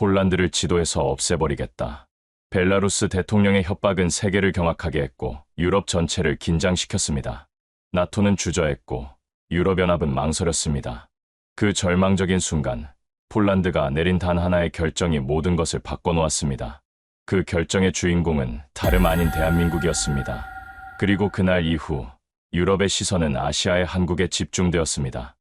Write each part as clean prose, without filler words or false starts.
폴란드를 지도에서 없애버리겠다. 벨라루스 대통령의 협박은 세계를 경악하게 했고 유럽 전체를 긴장시켰습니다. 나토는 주저했고 유럽연합은 망설였습니다. 그 절망적인 순간 폴란드가 내린 단 하나의 결정이 모든 것을 바꿔놓았습니다. 그 결정의 주인공은 다름 아닌 대한민국이었습니다. 그리고 그날 이후 유럽의 시선은 아시아의 한국에 집중되었습니다.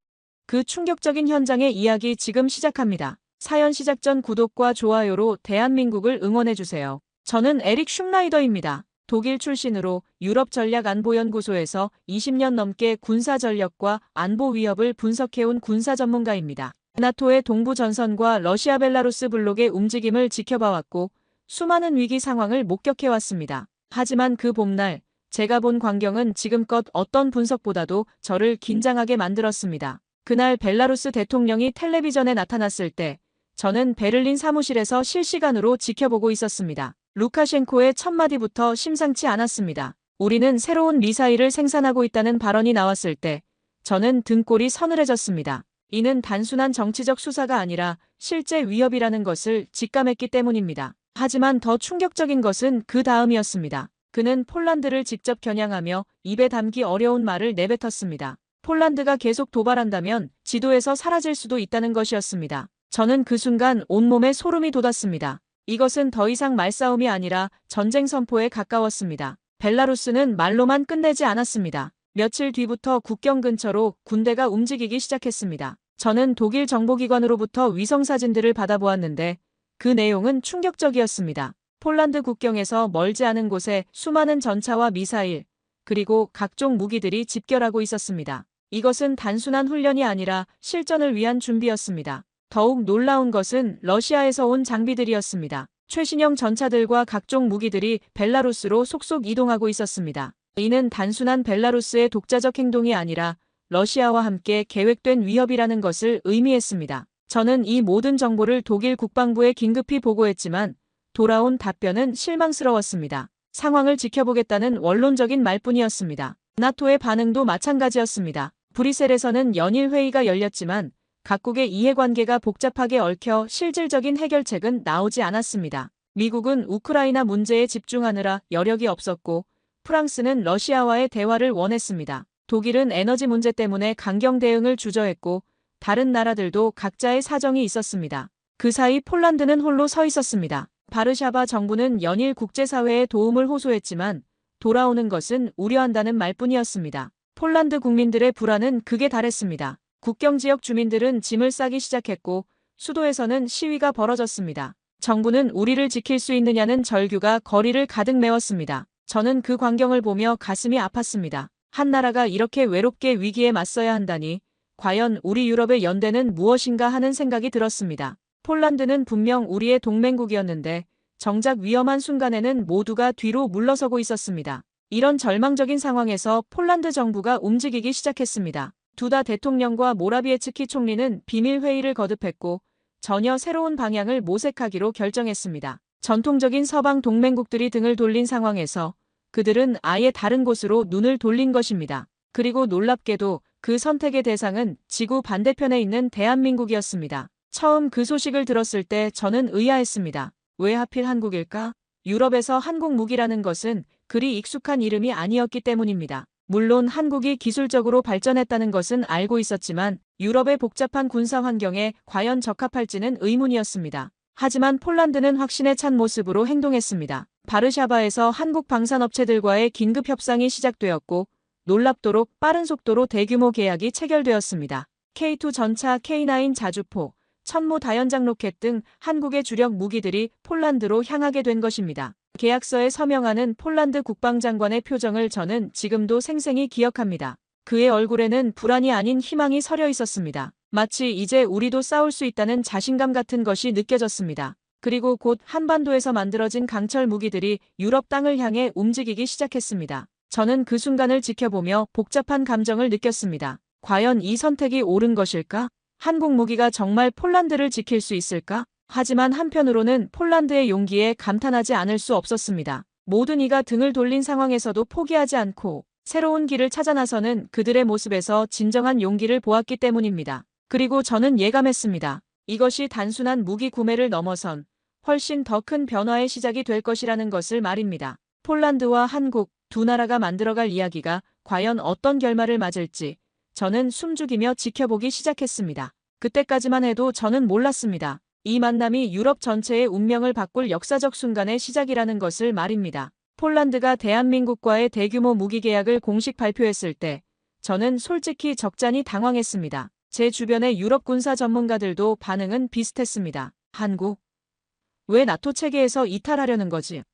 그 충격적인 현장의 이야기 지금 시작합니다. 사연 시작 전 구독과 좋아요로 대한민국을 응원해주세요. 저는 에릭 슈나이더입니다. 독일 출신으로 유럽전략안보연구소에서 20년 넘게 군사 전력과 안보 위협을 분석해온 군사 전문가입니다. 나토의 동부 전선과 러시아 벨라루스 블록의 움직임을 지켜봐왔고 수많은 위기 상황을 목격해왔습니다. 하지만 그 봄날 제가 본 광경은 지금껏 어떤 분석보다도 저를 긴장하게 만들었습니다. 그날 벨라루스 대통령이 텔레비전에 나타났을 때 저는 베를린 사무실에서 실시간으로 지켜보고 있었습니다. 루카셴코의 첫 마디부터 심상치 않았습니다. 우리는 새로운 미사일을 생산하고 있다는 발언이 나왔을 때 저는 등골이 서늘해졌습니다. 이는 단순한 정치적 수사가 아니라 실제 위협이라는 것을 직감했기 때문입니다. 하지만 더 충격적인 것은 그 다음이었습니다. 그는 폴란드를 직접 겨냥하며 입에 담기 어려운 말을 내뱉었습니다. 폴란드가 계속 도발한다면 지도에서 사라질 수도 있다는 것이었습니다. 저는 그 순간 온몸에 소름이 돋았습니다. 이것은 더 이상 말싸움이 아니라 전쟁 선포에 가까웠습니다. 벨라루스는 말로만 끝내지 않았습니다. 며칠 뒤부터 국경 근처로 군대가 움직이기 시작했습니다. 저는 독일 정보기관으로부터 위성사진들을 받아보았는데 그 내용은 충격적이었습니다. 폴란드 국경에서 멀지 않은 곳에 수많은 전차와 미사일, 그리고 각종 무기들이 집결하고 있었습니다. 이것은 단순한 훈련이 아니라 실전을 위한 준비였습니다. 더욱 놀라운 것은 러시아에서 온 장비들이었습니다. 최신형 전차들과 각종 무기들이 벨라루스로 속속 이동하고 있었습니다. 이는 단순한 벨라루스의 독자적 행동이 아니라 러시아와 함께 계획된 위협이라는 것을 의미했습니다. 저는 이 모든 정보를 독일 국방부에 긴급히 보고했지만 돌아온 답변은 실망스러웠습니다. 상황을 지켜보겠다는 원론적인 말뿐이었습니다. 나토의 반응도 마찬가지였습니다. 브뤼셀에서는 연일 회의가 열렸지만 각국의 이해관계가 복잡하게 얽혀 실질적인 해결책은 나오지 않았습니다. 미국은 우크라이나 문제에 집중하느라 여력이 없었고 프랑스는 러시아와의 대화를 원했습니다. 독일은 에너지 문제 때문에 강경 대응을 주저했고 다른 나라들도 각자의 사정이 있었습니다. 그 사이 폴란드는 홀로 서 있었습니다. 바르샤바 정부는 연일 국제사회에 도움을 호소했지만 돌아오는 것은 우려한다는 말뿐이었습니다. 폴란드 국민들의 불안은 극에 달했습니다. 국경 지역 주민들은 짐을 싸기 시작했고 수도에서는 시위가 벌어졌습니다. 정부는 우리를 지킬 수 있느냐는 절규가 거리를 가득 메웠습니다. 저는 그 광경을 보며 가슴이 아팠습니다. 한 나라가 이렇게 외롭게 위기에 맞서야 한다니 과연 우리 유럽의 연대는 무엇인가 하는 생각이 들었습니다. 폴란드는 분명 우리의 동맹국이었는데 정작 위험한 순간에는 모두가 뒤로 물러서고 있었습니다. 이런 절망적인 상황에서 폴란드 정부가 움직이기 시작했습니다. 두다 대통령과 모라비에츠키 총리는 비밀회의를 거듭했고 전혀 새로운 방향을 모색하기로 결정했습니다. 전통적인 서방 동맹국들이 등을 돌린 상황에서 그들은 아예 다른 곳으로 눈을 돌린 것입니다. 그리고 놀랍게도 그 선택의 대상은 지구 반대편에 있는 대한민국이었습니다. 처음 그 소식을 들었을 때 저는 의아했습니다. 왜 하필 한국일까? 유럽에서 한국 무기라는 것은 그리 익숙한 이름이 아니었기 때문입니다. 물론 한국이 기술적으로 발전했다는 것은 알고 있었지만 유럽의 복잡한 군사 환경에 과연 적합할지는 의문이었습니다. 하지만 폴란드는 확신에 찬 모습으로 행동했습니다. 바르샤바에서 한국 방산업체들과의 긴급 협상이 시작되었고 놀랍도록 빠른 속도로 대규모 계약이 체결되었습니다. K2 전차, K9 자주포, 천무 다연장 로켓 등 한국의 주력 무기들이 폴란드로 향하게 된 것입니다. 계약서에 서명하는 폴란드 국방장관의 표정을 저는 지금도 생생히 기억합니다. 그의 얼굴에는 불안이 아닌 희망이 서려 있었습니다. 마치 이제 우리도 싸울 수 있다는 자신감 같은 것이 느껴졌습니다. 그리고 곧 한반도에서 만들어진 강철 무기들이 유럽 땅을 향해 움직이기 시작했습니다. 저는 그 순간을 지켜보며 복잡한 감정을 느꼈습니다. 과연 이 선택이 옳은 것일까? 한국 무기가 정말 폴란드를 지킬 수 있을까? 하지만 한편으로는 폴란드의 용기에 감탄하지 않을 수 없었습니다. 모든 이가 등을 돌린 상황에서도 포기하지 않고 새로운 길을 찾아 나서는 그들의 모습에서 진정한 용기를 보았기 때문입니다. 그리고 저는 예감했습니다. 이것이 단순한 무기 구매를 넘어선 훨씬 더 큰 변화의 시작이 될 것이라는 것을 말입니다. 폴란드와 한국 두 나라가 만들어갈 이야기가 과연 어떤 결말을 맞을지 저는 숨죽이며 지켜보기 시작했습니다. 그때까지만 해도 저는 몰랐습니다. 이 만남이 유럽 전체의 운명을 바꿀 역사적 순간의 시작이라는 것을 말입니다. 폴란드가 대한민국과의 대규모 무기 계약을 공식 발표했을 때 저는 솔직히 적잖이 당황했습니다. 제 주변의 유럽 군사 전문가들도 반응은 비슷했습니다. 한국? 왜 나토 체계에서 이탈하려는 거지?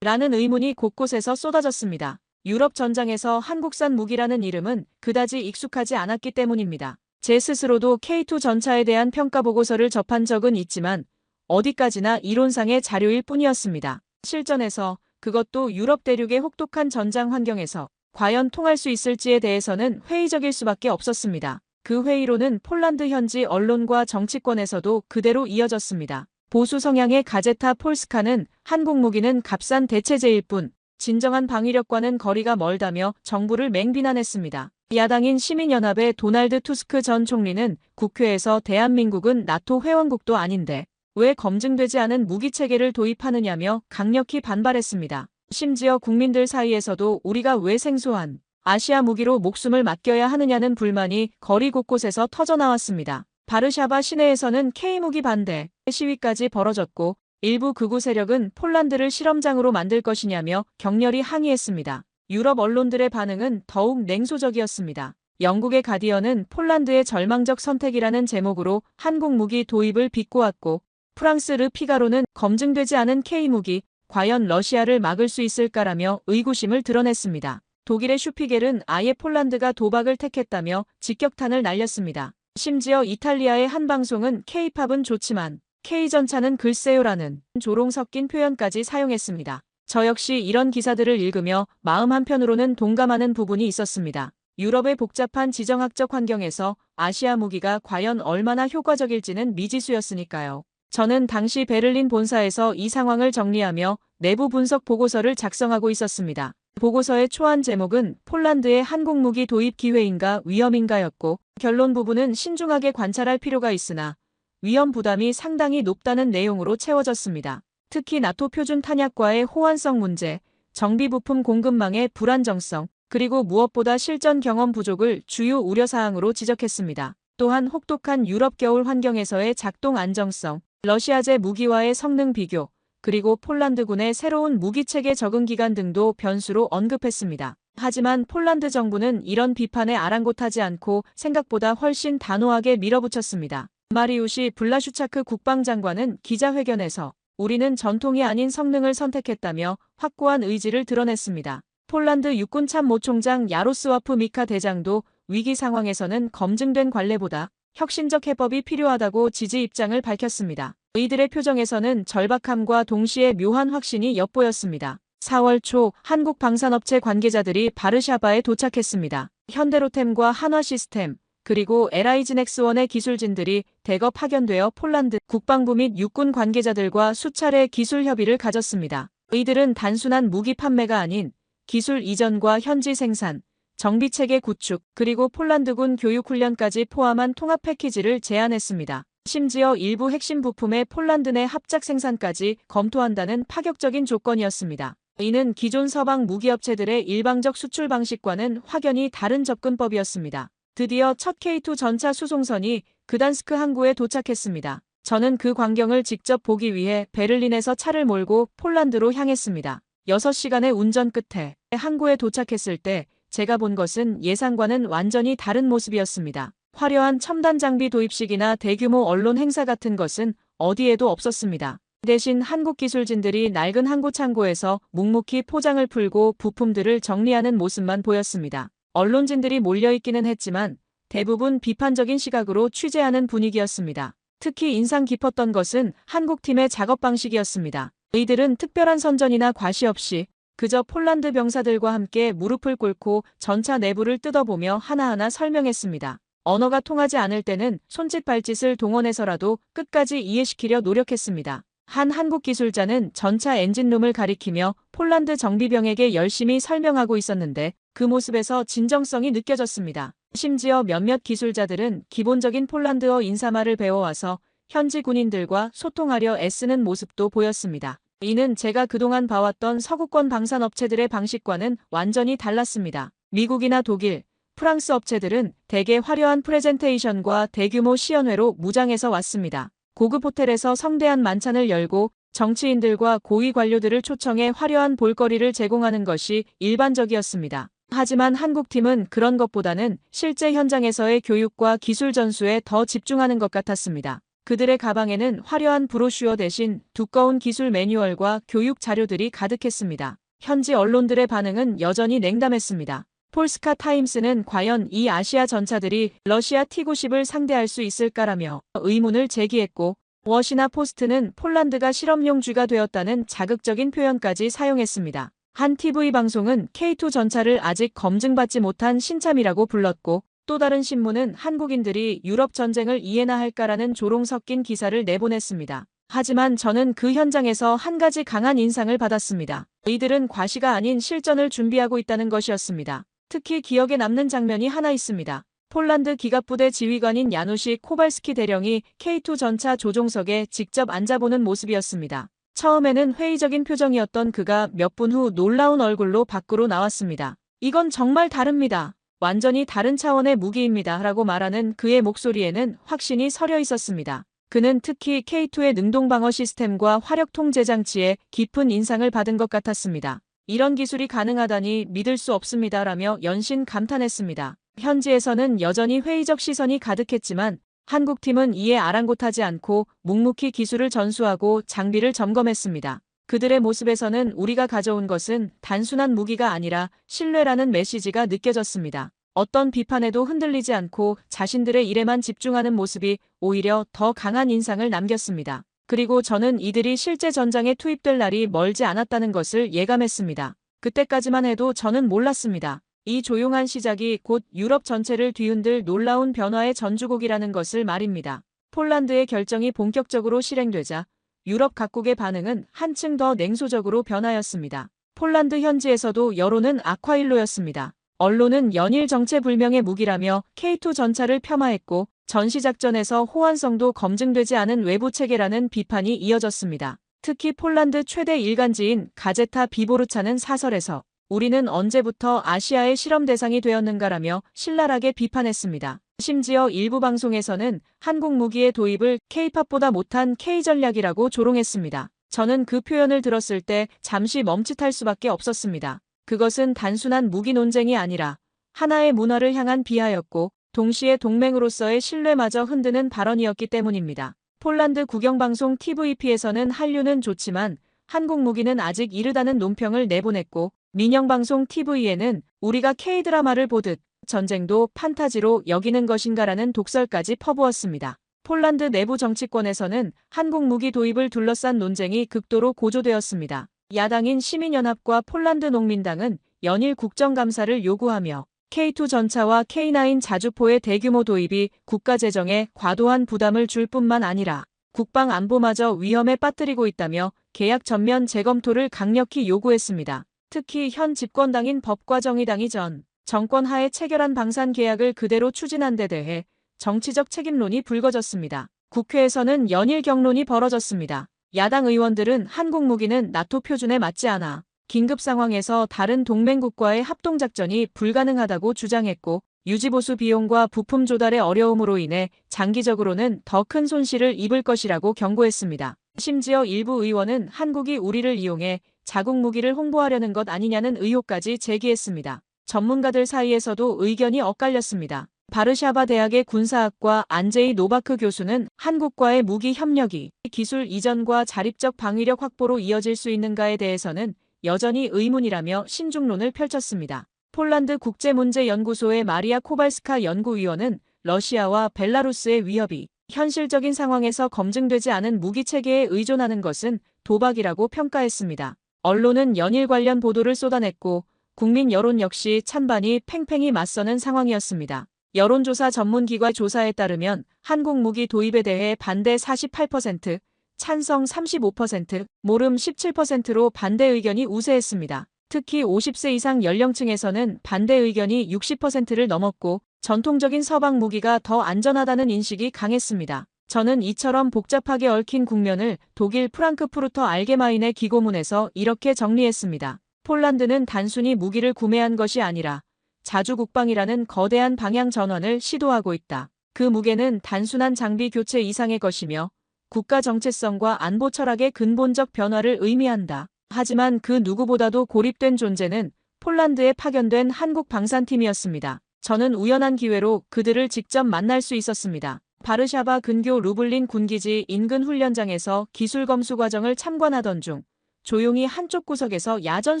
라는 의문이 곳곳에서 쏟아졌습니다. 유럽 전장에서 한국산 무기라는 이름은 그다지 익숙하지 않았기 때문입니다. 제 스스로도 K2 전차에 대한 평가 보고서를 접한 적은 있지만 어디까지나 이론상의 자료일 뿐이었습니다. 실전에서 그것도 유럽 대륙의 혹독한 전장 환경에서 과연 통할 수 있을지에 대해서는 회의적일 수밖에 없었습니다. 그 회의로는 폴란드 현지 언론과 정치권에서도 그대로 이어졌습니다. 보수 성향의 가제타 폴스카는 한국 무기는 값싼 대체제일 뿐 진정한 방위력과는 거리가 멀다며 정부를 맹비난했습니다. 야당인 시민연합의 도널드 투스크 전 총리는 국회에서 대한민국은 나토 회원국도 아닌데 왜 검증되지 않은 무기체계를 도입하느냐며 강력히 반발했습니다. 심지어 국민들 사이에서도 우리가 왜 생소한 아시아 무기로 목숨을 맡겨야 하느냐는 불만이 거리 곳곳에서 터져나왔습니다. 바르샤바 시내에서는 K무기 반대 시위까지 벌어졌고 일부 극우 세력은 폴란드를 실험장으로 만들 것이냐며 격렬히 항의했습니다. 유럽 언론들의 반응은 더욱 냉소적이었습니다. 영국의 가디언은 폴란드의 절망적 선택이라는 제목으로 한국 무기 도입을 비꼬았고 프랑스 르 피가로는 검증되지 않은 K무기, 과연 러시아를 막을 수 있을까라며 의구심을 드러냈습니다. 독일의 슈피겔은 아예 폴란드가 도박을 택했다며 직격탄을 날렸습니다. 심지어 이탈리아의 한 방송은 K-팝은 좋지만 K전차는 글쎄요라는 조롱 섞인 표현까지 사용했습니다. 저 역시 이런 기사들을 읽으며 마음 한편으로는 동감하는 부분이 있었습니다. 유럽의 복잡한 지정학적 환경에서 아시아 무기가 과연 얼마나 효과적일지는 미지수였으니까요. 저는 당시 베를린 본사에서 이 상황을 정리하며 내부 분석 보고서를 작성하고 있었습니다. 보고서의 초안 제목은 폴란드의 한국 무기 도입 기회인가 위험인가였고 결론 부분은 신중하게 관찰할 필요가 있으나 위험 부담이 상당히 높다는 내용으로 채워졌습니다. 특히 나토 표준 탄약과의 호환성 문제, 정비 부품 공급망의 불안정성, 그리고 무엇보다 실전 경험 부족을 주요 우려사항으로 지적했습니다. 또한 혹독한 유럽 겨울 환경에서의 작동 안정성, 러시아제 무기와의 성능 비교, 그리고 폴란드군의 새로운 무기체계 적응 기간 등도 변수로 언급했습니다. 하지만 폴란드 정부는 이런 비판에 아랑곳하지 않고 생각보다 훨씬 단호하게 밀어붙였습니다. 마리우시 블라슈차크 국방장관은 기자회견에서 우리는 전통이 아닌 성능을 선택했다며 확고한 의지를 드러냈습니다. 폴란드 육군 참모총장 야로스와프 미카 대장도 위기 상황에서는 검증된 관례보다 혁신적 해법이 필요하다고 지지 입장을 밝혔습니다. 이들의 표정에서는 절박함과 동시에 묘한 확신이 엿보였습니다. 4월 초 한국 방산업체 관계자들이 바르샤바에 도착했습니다. 현대로템과 한화시스템, 그리고 LI진엑스원의 기술진들이 대거 파견되어 폴란드 국방부 및 육군 관계자들과 수차례 기술 협의를 가졌습니다. 이들은 단순한 무기 판매가 아닌 기술 이전과 현지 생산, 정비체계 구축, 그리고 폴란드군 교육훈련까지 포함한 통합 패키지를 제안했습니다. 심지어 일부 핵심 부품의 폴란드 내 합작 생산까지 검토한다는 파격적인 조건이었습니다. 이는 기존 서방 무기업체들의 일방적 수출 방식과는 확연히 다른 접근법이었습니다. 드디어 첫 K2 전차 수송선이 그단스크 항구에 도착했습니다. 저는 그 광경을 직접 보기 위해 베를린에서 차를 몰고 폴란드로 향했습니다. 6시간의 운전 끝에 항구에 도착했을 때 제가 본 것은 예상과는 완전히 다른 모습이었습니다. 화려한 첨단 장비 도입식이나 대규모 언론 행사 같은 것은 어디에도 없었습니다. 대신 한국 기술진들이 낡은 항구 창고에서 묵묵히 포장을 풀고 부품들을 정리하는 모습만 보였습니다. 언론진들이 몰려있기는 했지만 대부분 비판적인 시각으로 취재하는 분위기였습니다. 특히 인상 깊었던 것은 한국팀의 작업 방식이었습니다. 이들은 특별한 선전이나 과시 없이 그저 폴란드 병사들과 함께 무릎을 꿇고 전차 내부를 뜯어보며 하나하나 설명했습니다. 언어가 통하지 않을 때는 손짓 발짓을 동원해서라도 끝까지 이해시키려 노력했습니다. 한 한국 기술자는 전차 엔진룸을 가리키며 폴란드 정비병에게 열심히 설명하고 있었는데 그 모습에서 진정성이 느껴졌습니다. 심지어 몇몇 기술자들은 기본적인 폴란드어 인사말을 배워와서 현지 군인들과 소통하려 애쓰는 모습도 보였습니다. 이는 제가 그동안 봐왔던 서구권 방산업체들의 방식과는 완전히 달랐습니다. 미국이나 독일, 프랑스 업체들은 대개 화려한 프레젠테이션과 대규모 시연회로 무장해서 왔습니다. 고급 호텔에서 성대한 만찬을 열고 정치인들과 고위 관료들을 초청해 화려한 볼거리를 제공하는 것이 일반적이었습니다. 하지만 한국팀은 그런 것보다는 실제 현장에서의 교육과 기술 전수에 더 집중하는 것 같았습니다. 그들의 가방에는 화려한 브로슈어 대신 두꺼운 기술 매뉴얼과 교육 자료들이 가득했습니다. 현지 언론들의 반응은 여전히 냉담했습니다. 폴스카 타임스는 과연 이 아시아 전차들이 러시아 T-90을 상대할 수 있을까라며 의문을 제기했고, 워시나 포스트는 폴란드가 실험용 쥐가 되었다는 자극적인 표현까지 사용했습니다. 한 TV 방송은 K2 전차를 아직 검증받지 못한 신참이라고 불렀고, 또 다른 신문은 한국인들이 유럽 전쟁을 이해나 할까라는 조롱 섞인 기사를 내보냈습니다. 하지만 저는 그 현장에서 한 가지 강한 인상을 받았습니다. 이들은 과시가 아닌 실전을 준비하고 있다는 것이었습니다. 특히 기억에 남는 장면이 하나 있습니다. 폴란드 기갑부대 지휘관인 야누시 코발스키 대령이 K2 전차 조종석에 직접 앉아보는 모습이었습니다. 처음에는 회의적인 표정이었던 그가 몇 분 후 놀라운 얼굴로 밖으로 나왔습니다. 이건 정말 다릅니다. 완전히 다른 차원의 무기입니다. 라고 말하는 그의 목소리에는 확신이 서려 있었습니다. 그는 특히 K2의 능동방어 시스템과 화력 통제 장치에 깊은 인상을 받은 것 같았습니다. 이런 기술이 가능하다니 믿을 수 없습니다. 라며 연신 감탄했습니다. 현지에서는 여전히 회의적 시선이 가득했지만 한국팀은 이에 아랑곳하지 않고 묵묵히 기술을 전수하고 장비를 점검했습니다. 그들의 모습에서는 우리가 가져온 것은 단순한 무기가 아니라 신뢰라는 메시지가 느껴졌습니다. 어떤 비판에도 흔들리지 않고 자신들의 일에만 집중하는 모습이 오히려 더 강한 인상을 남겼습니다. 그리고 저는 이들이 실제 전장에 투입될 날이 멀지 않았다는 것을 예감했습니다. 그때까지만 해도 저는 몰랐습니다. 이 조용한 시작이 곧 유럽 전체를 뒤흔들 놀라운 변화의 전주곡이라는 것을 말입니다. 폴란드의 결정이 본격적으로 실행되자 유럽 각국의 반응은 한층 더 냉소적으로 변하였습니다. 폴란드 현지에서도 여론은 악화일로였습니다. 언론은 연일 정체불명의 무기라며 K2 전차를 폄하했고, 전시작전에서 호환성도 검증되지 않은 외부 체계라는 비판이 이어졌습니다. 특히 폴란드 최대 일간지인 가제타 비보르차는 사설에서 우리는 언제부터 아시아의 실험 대상이 되었는가라며 신랄하게 비판했습니다. 심지어 일부 방송에서는 한국 무기의 도입을 K-팝보다 못한 K-전략이라고 조롱했습니다. 저는 그 표현을 들었을 때 잠시 멈칫할 수밖에 없었습니다. 그것은 단순한 무기 논쟁이 아니라 하나의 문화를 향한 비하였고, 동시에 동맹으로서의 신뢰마저 흔드는 발언이었기 때문입니다. 폴란드 국영방송 TVP에서는 한류는 좋지만 한국 무기는 아직 이르다는 논평을 내보냈고, 민영방송 TV에는 우리가 K-드라마를 보듯 전쟁도 판타지로 여기는 것인가라는 독설까지 퍼부었습니다. 폴란드 내부 정치권에서는 한국 무기 도입을 둘러싼 논쟁이 극도로 고조되었습니다. 야당인 시민연합과 폴란드 농민당은 연일 국정감사를 요구하며 K2 전차와 K9 자주포의 대규모 도입이 국가 재정에 과도한 부담을 줄 뿐만 아니라 국방 안보마저 위험에 빠뜨리고 있다며 계약 전면 재검토를 강력히 요구했습니다. 특히 현 집권당인 법과정의당이 전 정권 하에 체결한 방산 계약을 그대로 추진한 데 대해 정치적 책임론이 불거졌습니다. 국회에서는 연일 격론이 벌어졌습니다. 야당 의원들은 한국 무기는 나토 표준에 맞지 않아 긴급 상황에서 다른 동맹국과의 합동작전이 불가능하다고 주장했고, 유지보수 비용과 부품 조달의 어려움으로 인해 장기적으로는 더 큰 손실을 입을 것이라고 경고했습니다. 심지어 일부 의원은 한국이 우리를 이용해 자국 무기를 홍보하려는 것 아니냐는 의혹까지 제기했습니다. 전문가들 사이에서도 의견이 엇갈렸습니다. 바르샤바 대학의 군사학과 안제이 노바크 교수는 한국과의 무기 협력이 기술 이전과 자립적 방위력 확보로 이어질 수 있는가에 대해서는 여전히 의문이라며 신중론을 펼쳤습니다. 폴란드 국제문제연구소의 마리아 코발스카 연구위원은 러시아와 벨라루스의 위협이 현실적인 상황에서 검증되지 않은 무기 체계에 의존하는 것은 도박이라고 평가했습니다. 언론은 연일 관련 보도를 쏟아냈고, 국민 여론 역시 찬반이 팽팽히 맞서는 상황이었습니다. 여론조사 전문기관 조사에 따르면 한국 무기 도입에 대해 반대 48%, 찬성 35%, 모름 17%로 반대 의견이 우세했습니다. 특히 50세 이상 연령층에서는 반대 의견이 60%를 넘었고, 전통적인 서방 무기가 더 안전하다는 인식이 강했습니다. 저는 이처럼 복잡하게 얽힌 국면을 독일 프랑크푸르터 알게마인의 기고문에서 이렇게 정리했습니다. 폴란드는 단순히 무기를 구매한 것이 아니라 자주국방이라는 거대한 방향 전환을 시도하고 있다. 그 무게는 단순한 장비 교체 이상의 것이며 국가 정체성과 안보 철학의 근본적 변화를 의미한다. 하지만 그 누구보다도 고립된 존재는 폴란드에 파견된 한국 방산팀이었습니다. 저는 우연한 기회로 그들을 직접 만날 수 있었습니다. 바르샤바 근교 루블린 군기지 인근 훈련장에서 기술 검수 과정을 참관하던 중 조용히 한쪽 구석에서 야전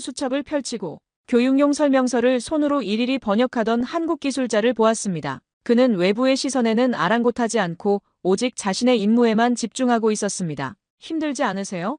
수첩을 펼치고 교육용 설명서를 손으로 일일이 번역하던 한국 기술자를 보았습니다. 그는 외부의 시선에는 아랑곳하지 않고 오직 자신의 임무에만 집중하고 있었습니다. 힘들지 않으세요?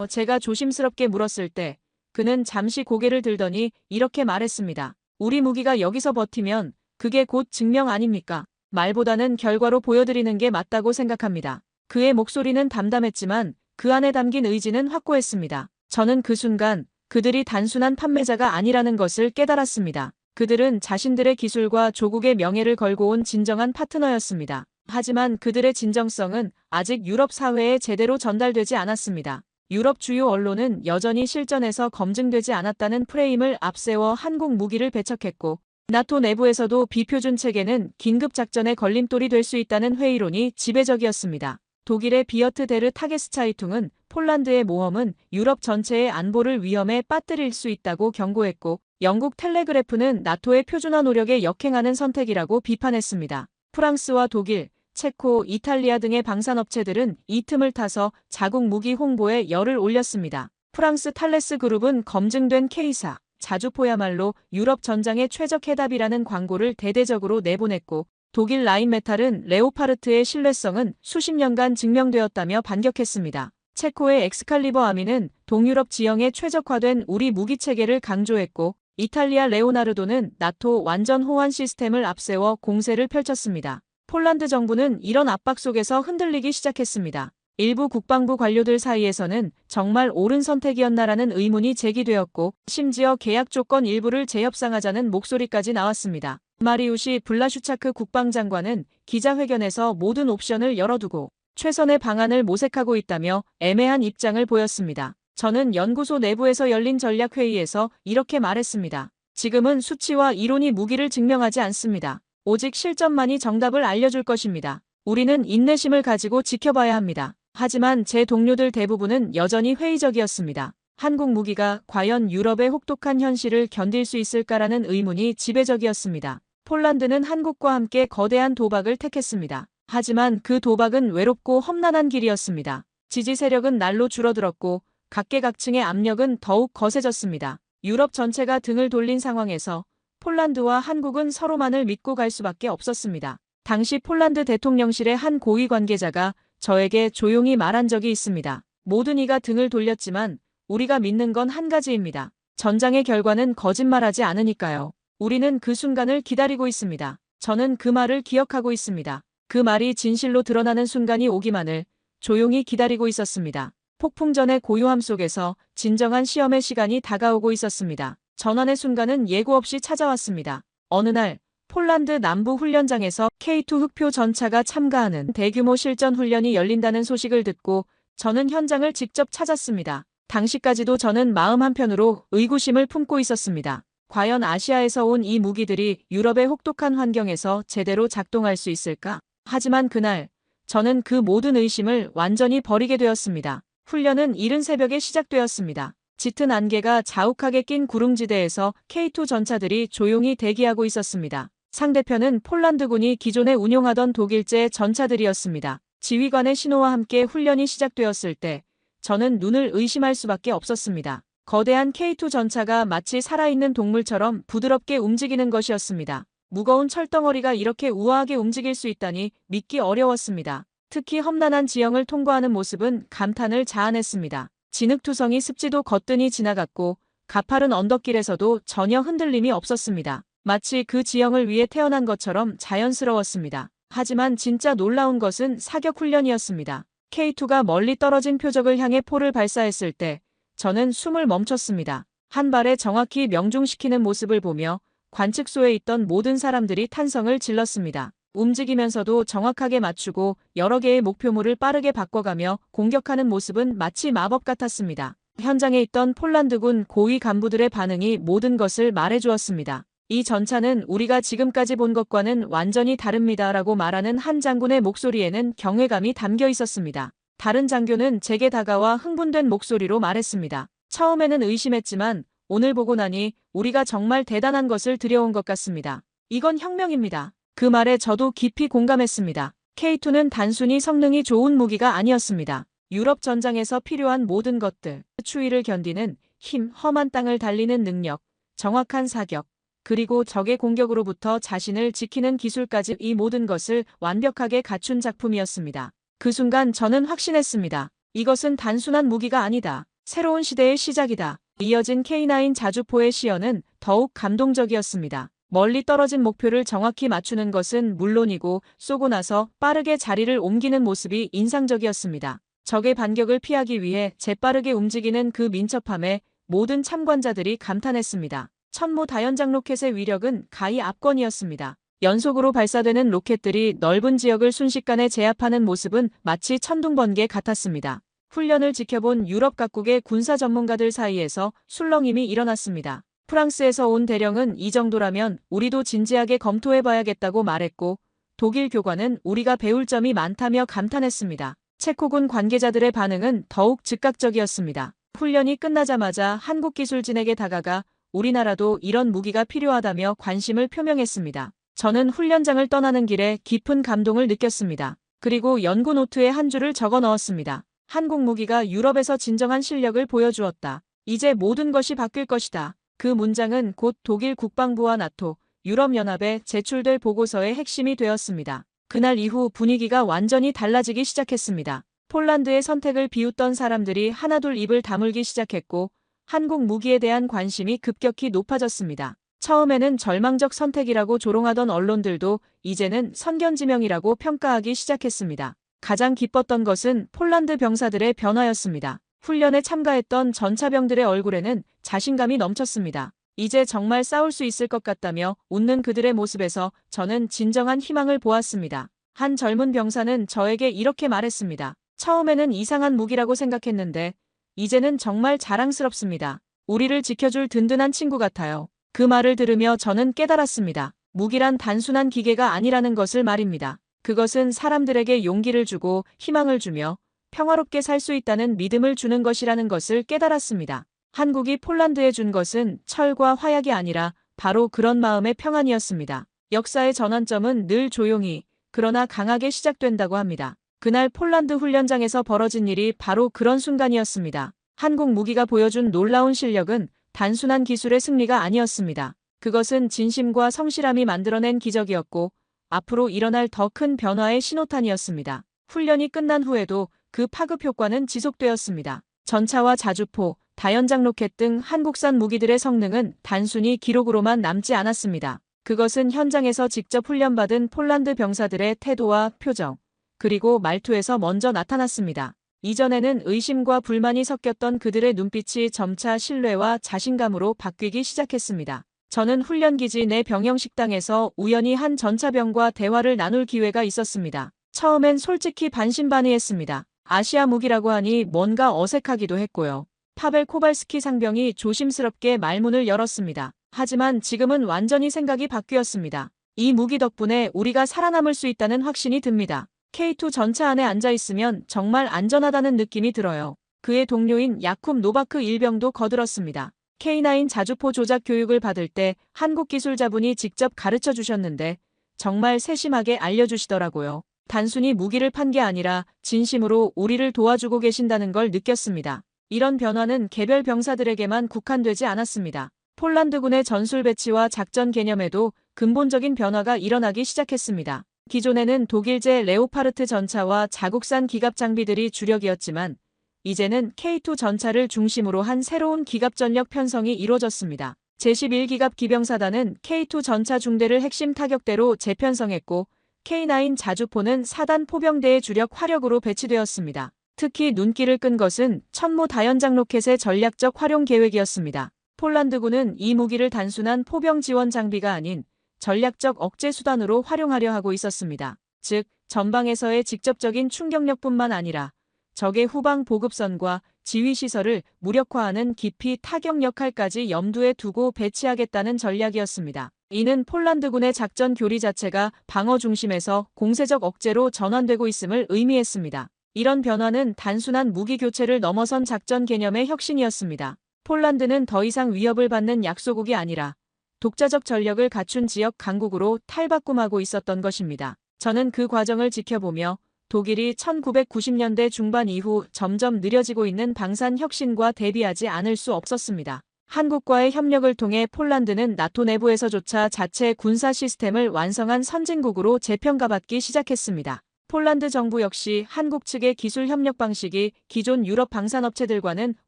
제가 조심스럽게 물었을 때 그는 잠시 고개를 들더니 이렇게 말했습니다. 우리 무기가 여기서 버티면 그게 곧 증명 아닙니까? 말보다는 결과로 보여드리는 게 맞다고 생각합니다. 그의 목소리는 담담했지만 그 안에 담긴 의지는 확고했습니다. 저는 그 순간 그들이 단순한 판매자가 아니라는 것을 깨달았습니다. 그들은 자신들의 기술과 조국의 명예를 걸고 온 진정한 파트너였습니다. 하지만 그들의 진정성은 아직 유럽 사회에 제대로 전달되지 않았습니다. 유럽 주요 언론은 여전히 실전에서 검증되지 않았다는 프레임을 앞세워 한국 무기를 배척했고 나토 내부에서도 비표준 체계는 긴급작전의 걸림돌이 될 수 있다는 회의론이 지배적이었습니다. 독일의 비어트 데르 타게스차이퉁은 폴란드의 모험은 유럽 전체의 안보를 위험에 빠뜨릴 수 있다고 경고했고 영국 텔레그래프는 나토의 표준화 노력에 역행하는 선택이라고 비판했습니다. 프랑스와 독일, 체코, 이탈리아 등의 방산업체들은 이 틈을 타서 자국 무기 홍보에 열을 올렸습니다. 프랑스 탈레스 그룹은 검증된 K사, 자주포야말로 유럽 전장의 최적 해답이라는 광고를 대대적으로 내보냈고 독일 라인메탈은 레오파르트의 신뢰성은 수십 년간 증명되었다며 반격했습니다. 체코의 엑스칼리버 아미는 동유럽 지형에 최적화된 우리 무기 체계를 강조했고 이탈리아 레오나르도는 나토 완전 호환 시스템을 앞세워 공세를 펼쳤습니다. 폴란드 정부는 이런 압박 속에서 흔들리기 시작했습니다. 일부 국방부 관료들 사이에서는 정말 옳은 선택이었나라는 의문이 제기되었고 심지어 계약 조건 일부를 재협상하자는 목소리까지 나왔습니다. 마리우시 블라슈차크 국방장관은 기자회견에서 모든 옵션을 열어두고 최선의 방안을 모색하고 있다며 애매한 입장을 보였습니다. 저는 연구소 내부에서 열린 전략회의에서 이렇게 말했습니다. 지금은 수치와 이론이 무기를 증명하지 않습니다. 오직 실전만이 정답을 알려줄 것입니다. 우리는 인내심을 가지고 지켜봐야 합니다. 하지만 제 동료들 대부분은 여전히 회의적이었습니다. 한국 무기가 과연 유럽의 혹독한 현실을 견딜 수 있을까라는 의문이 지배적이었습니다. 폴란드는 한국과 함께 거대한 도박을 택했습니다. 하지만 그 도박은 외롭고 험난한 길이었습니다. 지지 세력은 날로 줄어들었고 각계각층의 압력은 더욱 거세졌습니다. 유럽 전체가 등을 돌린 상황에서 폴란드와 한국은 서로만을 믿고 갈 수밖에 없었습니다. 당시 폴란드 대통령실의 한 고위 관계자가 저에게 조용히 말한 적이 있습니다. 모든 이가 등을 돌렸지만 우리가 믿는 건 한 가지입니다. 전장의 결과는 거짓말하지 않으니까요. 우리는 그 순간을 기다리고 있습니다. 저는 그 말을 기억하고 있습니다. 그 말이 진실로 드러나는 순간이 오기만을 조용히 기다리고 있었습니다. 폭풍전의 고요함 속에서 진정한 시험의 시간이 다가오고 있었습니다. 전환의 순간은 예고 없이 찾아왔습니다. 어느 날 폴란드 남부 훈련장에서 K2 흑표 전차가 참가하는 대규모 실전 훈련이 열린다는 소식을 듣고 저는 현장을 직접 찾았습니다. 당시까지도 저는 마음 한편으로 의구심을 품고 있었습니다. 과연 아시아에서 온 이 무기들이 유럽의 혹독한 환경에서 제대로 작동할 수 있을까? 하지만 그날 저는 그 모든 의심을 완전히 버리게 되었습니다. 훈련은 이른 새벽에 시작되었습니다. 짙은 안개가 자욱하게 낀 구릉지대에서 K2 전차들이 조용히 대기하고 있었습니다. 상대편은 폴란드군이 기존에 운용하던 독일제 전차들이었습니다. 지휘관의 신호와 함께 훈련이 시작되었을 때 저는 눈을 의심할 수밖에 없었습니다. 거대한 K2 전차가 마치 살아있는 동물처럼 부드럽게 움직이는 것이었습니다. 무거운 철덩어리가 이렇게 우아하게 움직일 수 있다니 믿기 어려웠습니다. 특히 험난한 지형을 통과하는 모습은 감탄을 자아냈습니다. 진흙투성이 습지도 거뜬히 지나갔고 가파른 언덕길에서도 전혀 흔들림이 없었습니다. 마치 그 지형을 위해 태어난 것처럼 자연스러웠습니다. 하지만 진짜 놀라운 것은 사격 훈련이었습니다. K2가 멀리 떨어진 표적을 향해 포를 발사했을 때 저는 숨을 멈췄습니다. 한 발에 정확히 명중시키는 모습을 보며 관측소에 있던 모든 사람들이 탄성을 질렀습니다. 움직이면서도 정확하게 맞추고 여러 개의 목표물을 빠르게 바꿔가며 공격하는 모습은 마치 마법 같았습니다. 현장에 있던 폴란드군 고위 간부들의 반응이 모든 것을 말해주었습니다. 이 전차는 우리가 지금까지 본 것과는 완전히 다릅니다라고 말하는 한 장군의 목소리에는 경외감이 담겨 있었습니다. 다른 장교는 제게 다가와 흥분된 목소리로 말했습니다. 처음에는 의심했지만 오늘 보고 나니 우리가 정말 대단한 것을 들여온 것 같습니다. 이건 혁명입니다. 그 말에 저도 깊이 공감했습니다. K2는 단순히 성능이 좋은 무기가 아니었습니다. 유럽 전장에서 필요한 모든 것들, 추위를 견디는 힘, 험한 땅을 달리는 능력, 정확한 사격, 그리고 적의 공격으로부터 자신을 지키는 기술까지 이 모든 것을 완벽하게 갖춘 작품이었습니다. 그 순간 저는 확신했습니다. 이것은 단순한 무기가 아니다. 새로운 시대의 시작이다. 이어진 K9 자주포의 시연은 더욱 감동적이었습니다. 멀리 떨어진 목표를 정확히 맞추는 것은 물론이고 쏘고 나서 빠르게 자리를 옮기는 모습이 인상적이었습니다. 적의 반격을 피하기 위해 재빠르게 움직이는 그 민첩함에 모든 참관자들이 감탄했습니다. 천모 다연장 로켓의 위력은 가히 압권이었습니다. 연속으로 발사되는 로켓들이 넓은 지역을 순식간에 제압하는 모습은 마치 천둥번개 같았습니다. 훈련을 지켜본 유럽 각국의 군사 전문가들 사이에서 술렁임이 일어났습니다. 프랑스에서 온 대령은 이 정도라면 우리도 진지하게 검토해봐야겠다고 말했고, 독일 교관은 우리가 배울 점이 많다며 감탄했습니다. 체코군 관계자들의 반응은 더욱 즉각적이었습니다. 훈련이 끝나자마자 한국 기술진에게 다가가 우리나라도 이런 무기가 필요하다며 관심을 표명했습니다. 저는 훈련장을 떠나는 길에 깊은 감동을 느꼈습니다. 그리고 연구 노트에 한 줄을 적어 넣었습니다. 한국 무기가 유럽에서 진정한 실력을 보여주었다. 이제 모든 것이 바뀔 것이다. 그 문장은 곧 독일 국방부와 나토, 유럽연합에 제출될 보고서의 핵심이 되었습니다. 그날 이후 분위기가 완전히 달라지기 시작했습니다. 폴란드의 선택을 비웃던 사람들이 하나둘 입을 다물기 시작했고 한국 무기에 대한 관심이 급격히 높아졌습니다. 처음에는 절망적 선택이라고 조롱하던 언론들도 이제는 선견지명이라고 평가하기 시작했습니다. 가장 기뻤던 것은 폴란드 병사들의 변화였습니다. 훈련에 참가했던 전차병들의 얼굴에는 자신감이 넘쳤습니다. 이제 정말 싸울 수 있을 것 같다며 웃는 그들의 모습에서 저는 진정한 희망을 보았습니다. 한 젊은 병사는 저에게 이렇게 말했습니다. 처음에는 이상한 무기라고 생각했는데 이제는 정말 자랑스럽습니다. 우리를 지켜줄 든든한 친구 같아요. 그 말을 들으며 저는 깨달았습니다. 무기란 단순한 기계가 아니라는 것을 말입니다. 그것은 사람들에게 용기를 주고 희망을 주며 평화롭게 살 수 있다는 믿음을 주는 것이라는 것을 깨달았습니다. 한국이 폴란드에 준 것은 철과 화약이 아니라 바로 그런 마음의 평안이었습니다. 역사의 전환점은 늘 조용히 그러나 강하게 시작된다고 합니다. 그날 폴란드 훈련장에서 벌어진 일이 바로 그런 순간이었습니다. 한국 무기가 보여준 놀라운 실력은 단순한 기술의 승리가 아니었습니다. 그것은 진심과 성실함이 만들어낸 기적이었고 앞으로 일어날 더 큰 변화의 신호탄이었습니다. 훈련이 끝난 후에도 그 파급 효과는 지속되었습니다. 전차와 자주포, 다연장 로켓 등 한국산 무기들의 성능은 단순히 기록으로만 남지 않았습니다. 그것은 현장에서 직접 훈련받은 폴란드 병사들의 태도와 표정, 그리고 말투에서 먼저 나타났습니다. 이전에는 의심과 불만이 섞였던 그들의 눈빛이 점차 신뢰와 자신감으로 바뀌기 시작했습니다. 저는 훈련기지 내 병영식당에서 우연히 한 전차병과 대화를 나눌 기회가 있었습니다. 처음엔 솔직히 반신반의했습니다. 아시아 무기라고 하니 뭔가 어색하기도 했고요. 파벨 코발스키 상병이 조심스럽게 말문을 열었습니다. 하지만 지금은 완전히 생각이 바뀌었습니다. 이 무기 덕분에 우리가 살아남을 수 있다는 확신이 듭니다. K2 전차 안에 앉아있으면 정말 안전하다는 느낌이 들어요. 그의 동료인 야쿰 노바크 일병도 거들었습니다. K9 자주포 조작 교육을 받을 때 한국 기술자분이 직접 가르쳐 주셨는데 정말 세심하게 알려주시더라고요. 단순히 무기를 판 게 아니라 진심으로 우리를 도와주고 계신다는 걸 느꼈습니다. 이런 변화는 개별 병사들에게만 국한되지 않았습니다. 폴란드군의 전술 배치와 작전 개념에도 근본적인 변화가 일어나기 시작했습니다. 기존에는 독일제 레오파르트 전차와 자국산 기갑 장비들이 주력이었지만 이제는 K2 전차를 중심으로 한 새로운 기갑 전력 편성이 이루어졌습니다. 제11기갑 기병사단은 K2 전차 중대를 핵심 타격대로 재편성했고 K9 자주포는 4단 포병대의 주력 화력으로 배치되었습니다. 특히 눈길을 끈 것은 천모 다연장 로켓의 전략적 활용 계획이었습니다. 폴란드군은 이 무기를 단순한 포병 지원 장비가 아닌 전략적 억제 수단으로 활용하려 하고 있었습니다. 즉, 전방에서의 직접적인 충격력뿐만 아니라 적의 후방 보급선과 지휘시설을 무력화하는 기피 타격 역할까지 염두에 두고 배치하겠다는 전략이었습니다. 이는 폴란드군의 작전 교리 자체가 방어 중심에서 공세적 억제로 전환되고 있음을 의미했습니다. 이런 변화는 단순한 무기 교체를 넘어선 작전 개념의 혁신이었습니다. 폴란드는 더 이상 위협을 받는 약소국이 아니라 독자적 전력을 갖춘 지역 강국으로 탈바꿈하고 있었던 것입니다. 저는 그 과정을 지켜보며 독일이 1990년대 중반 이후 점점 느려지고 있는 방산 혁신과 대비하지 않을 수 없었습니다. 한국과의 협력을 통해 폴란드는 나토 내부에서조차 자체 군사 시스템을 완성한 선진국으로 재평가받기 시작했습니다. 폴란드 정부 역시 한국 측의 기술 협력 방식이 기존 유럽 방산업체들과는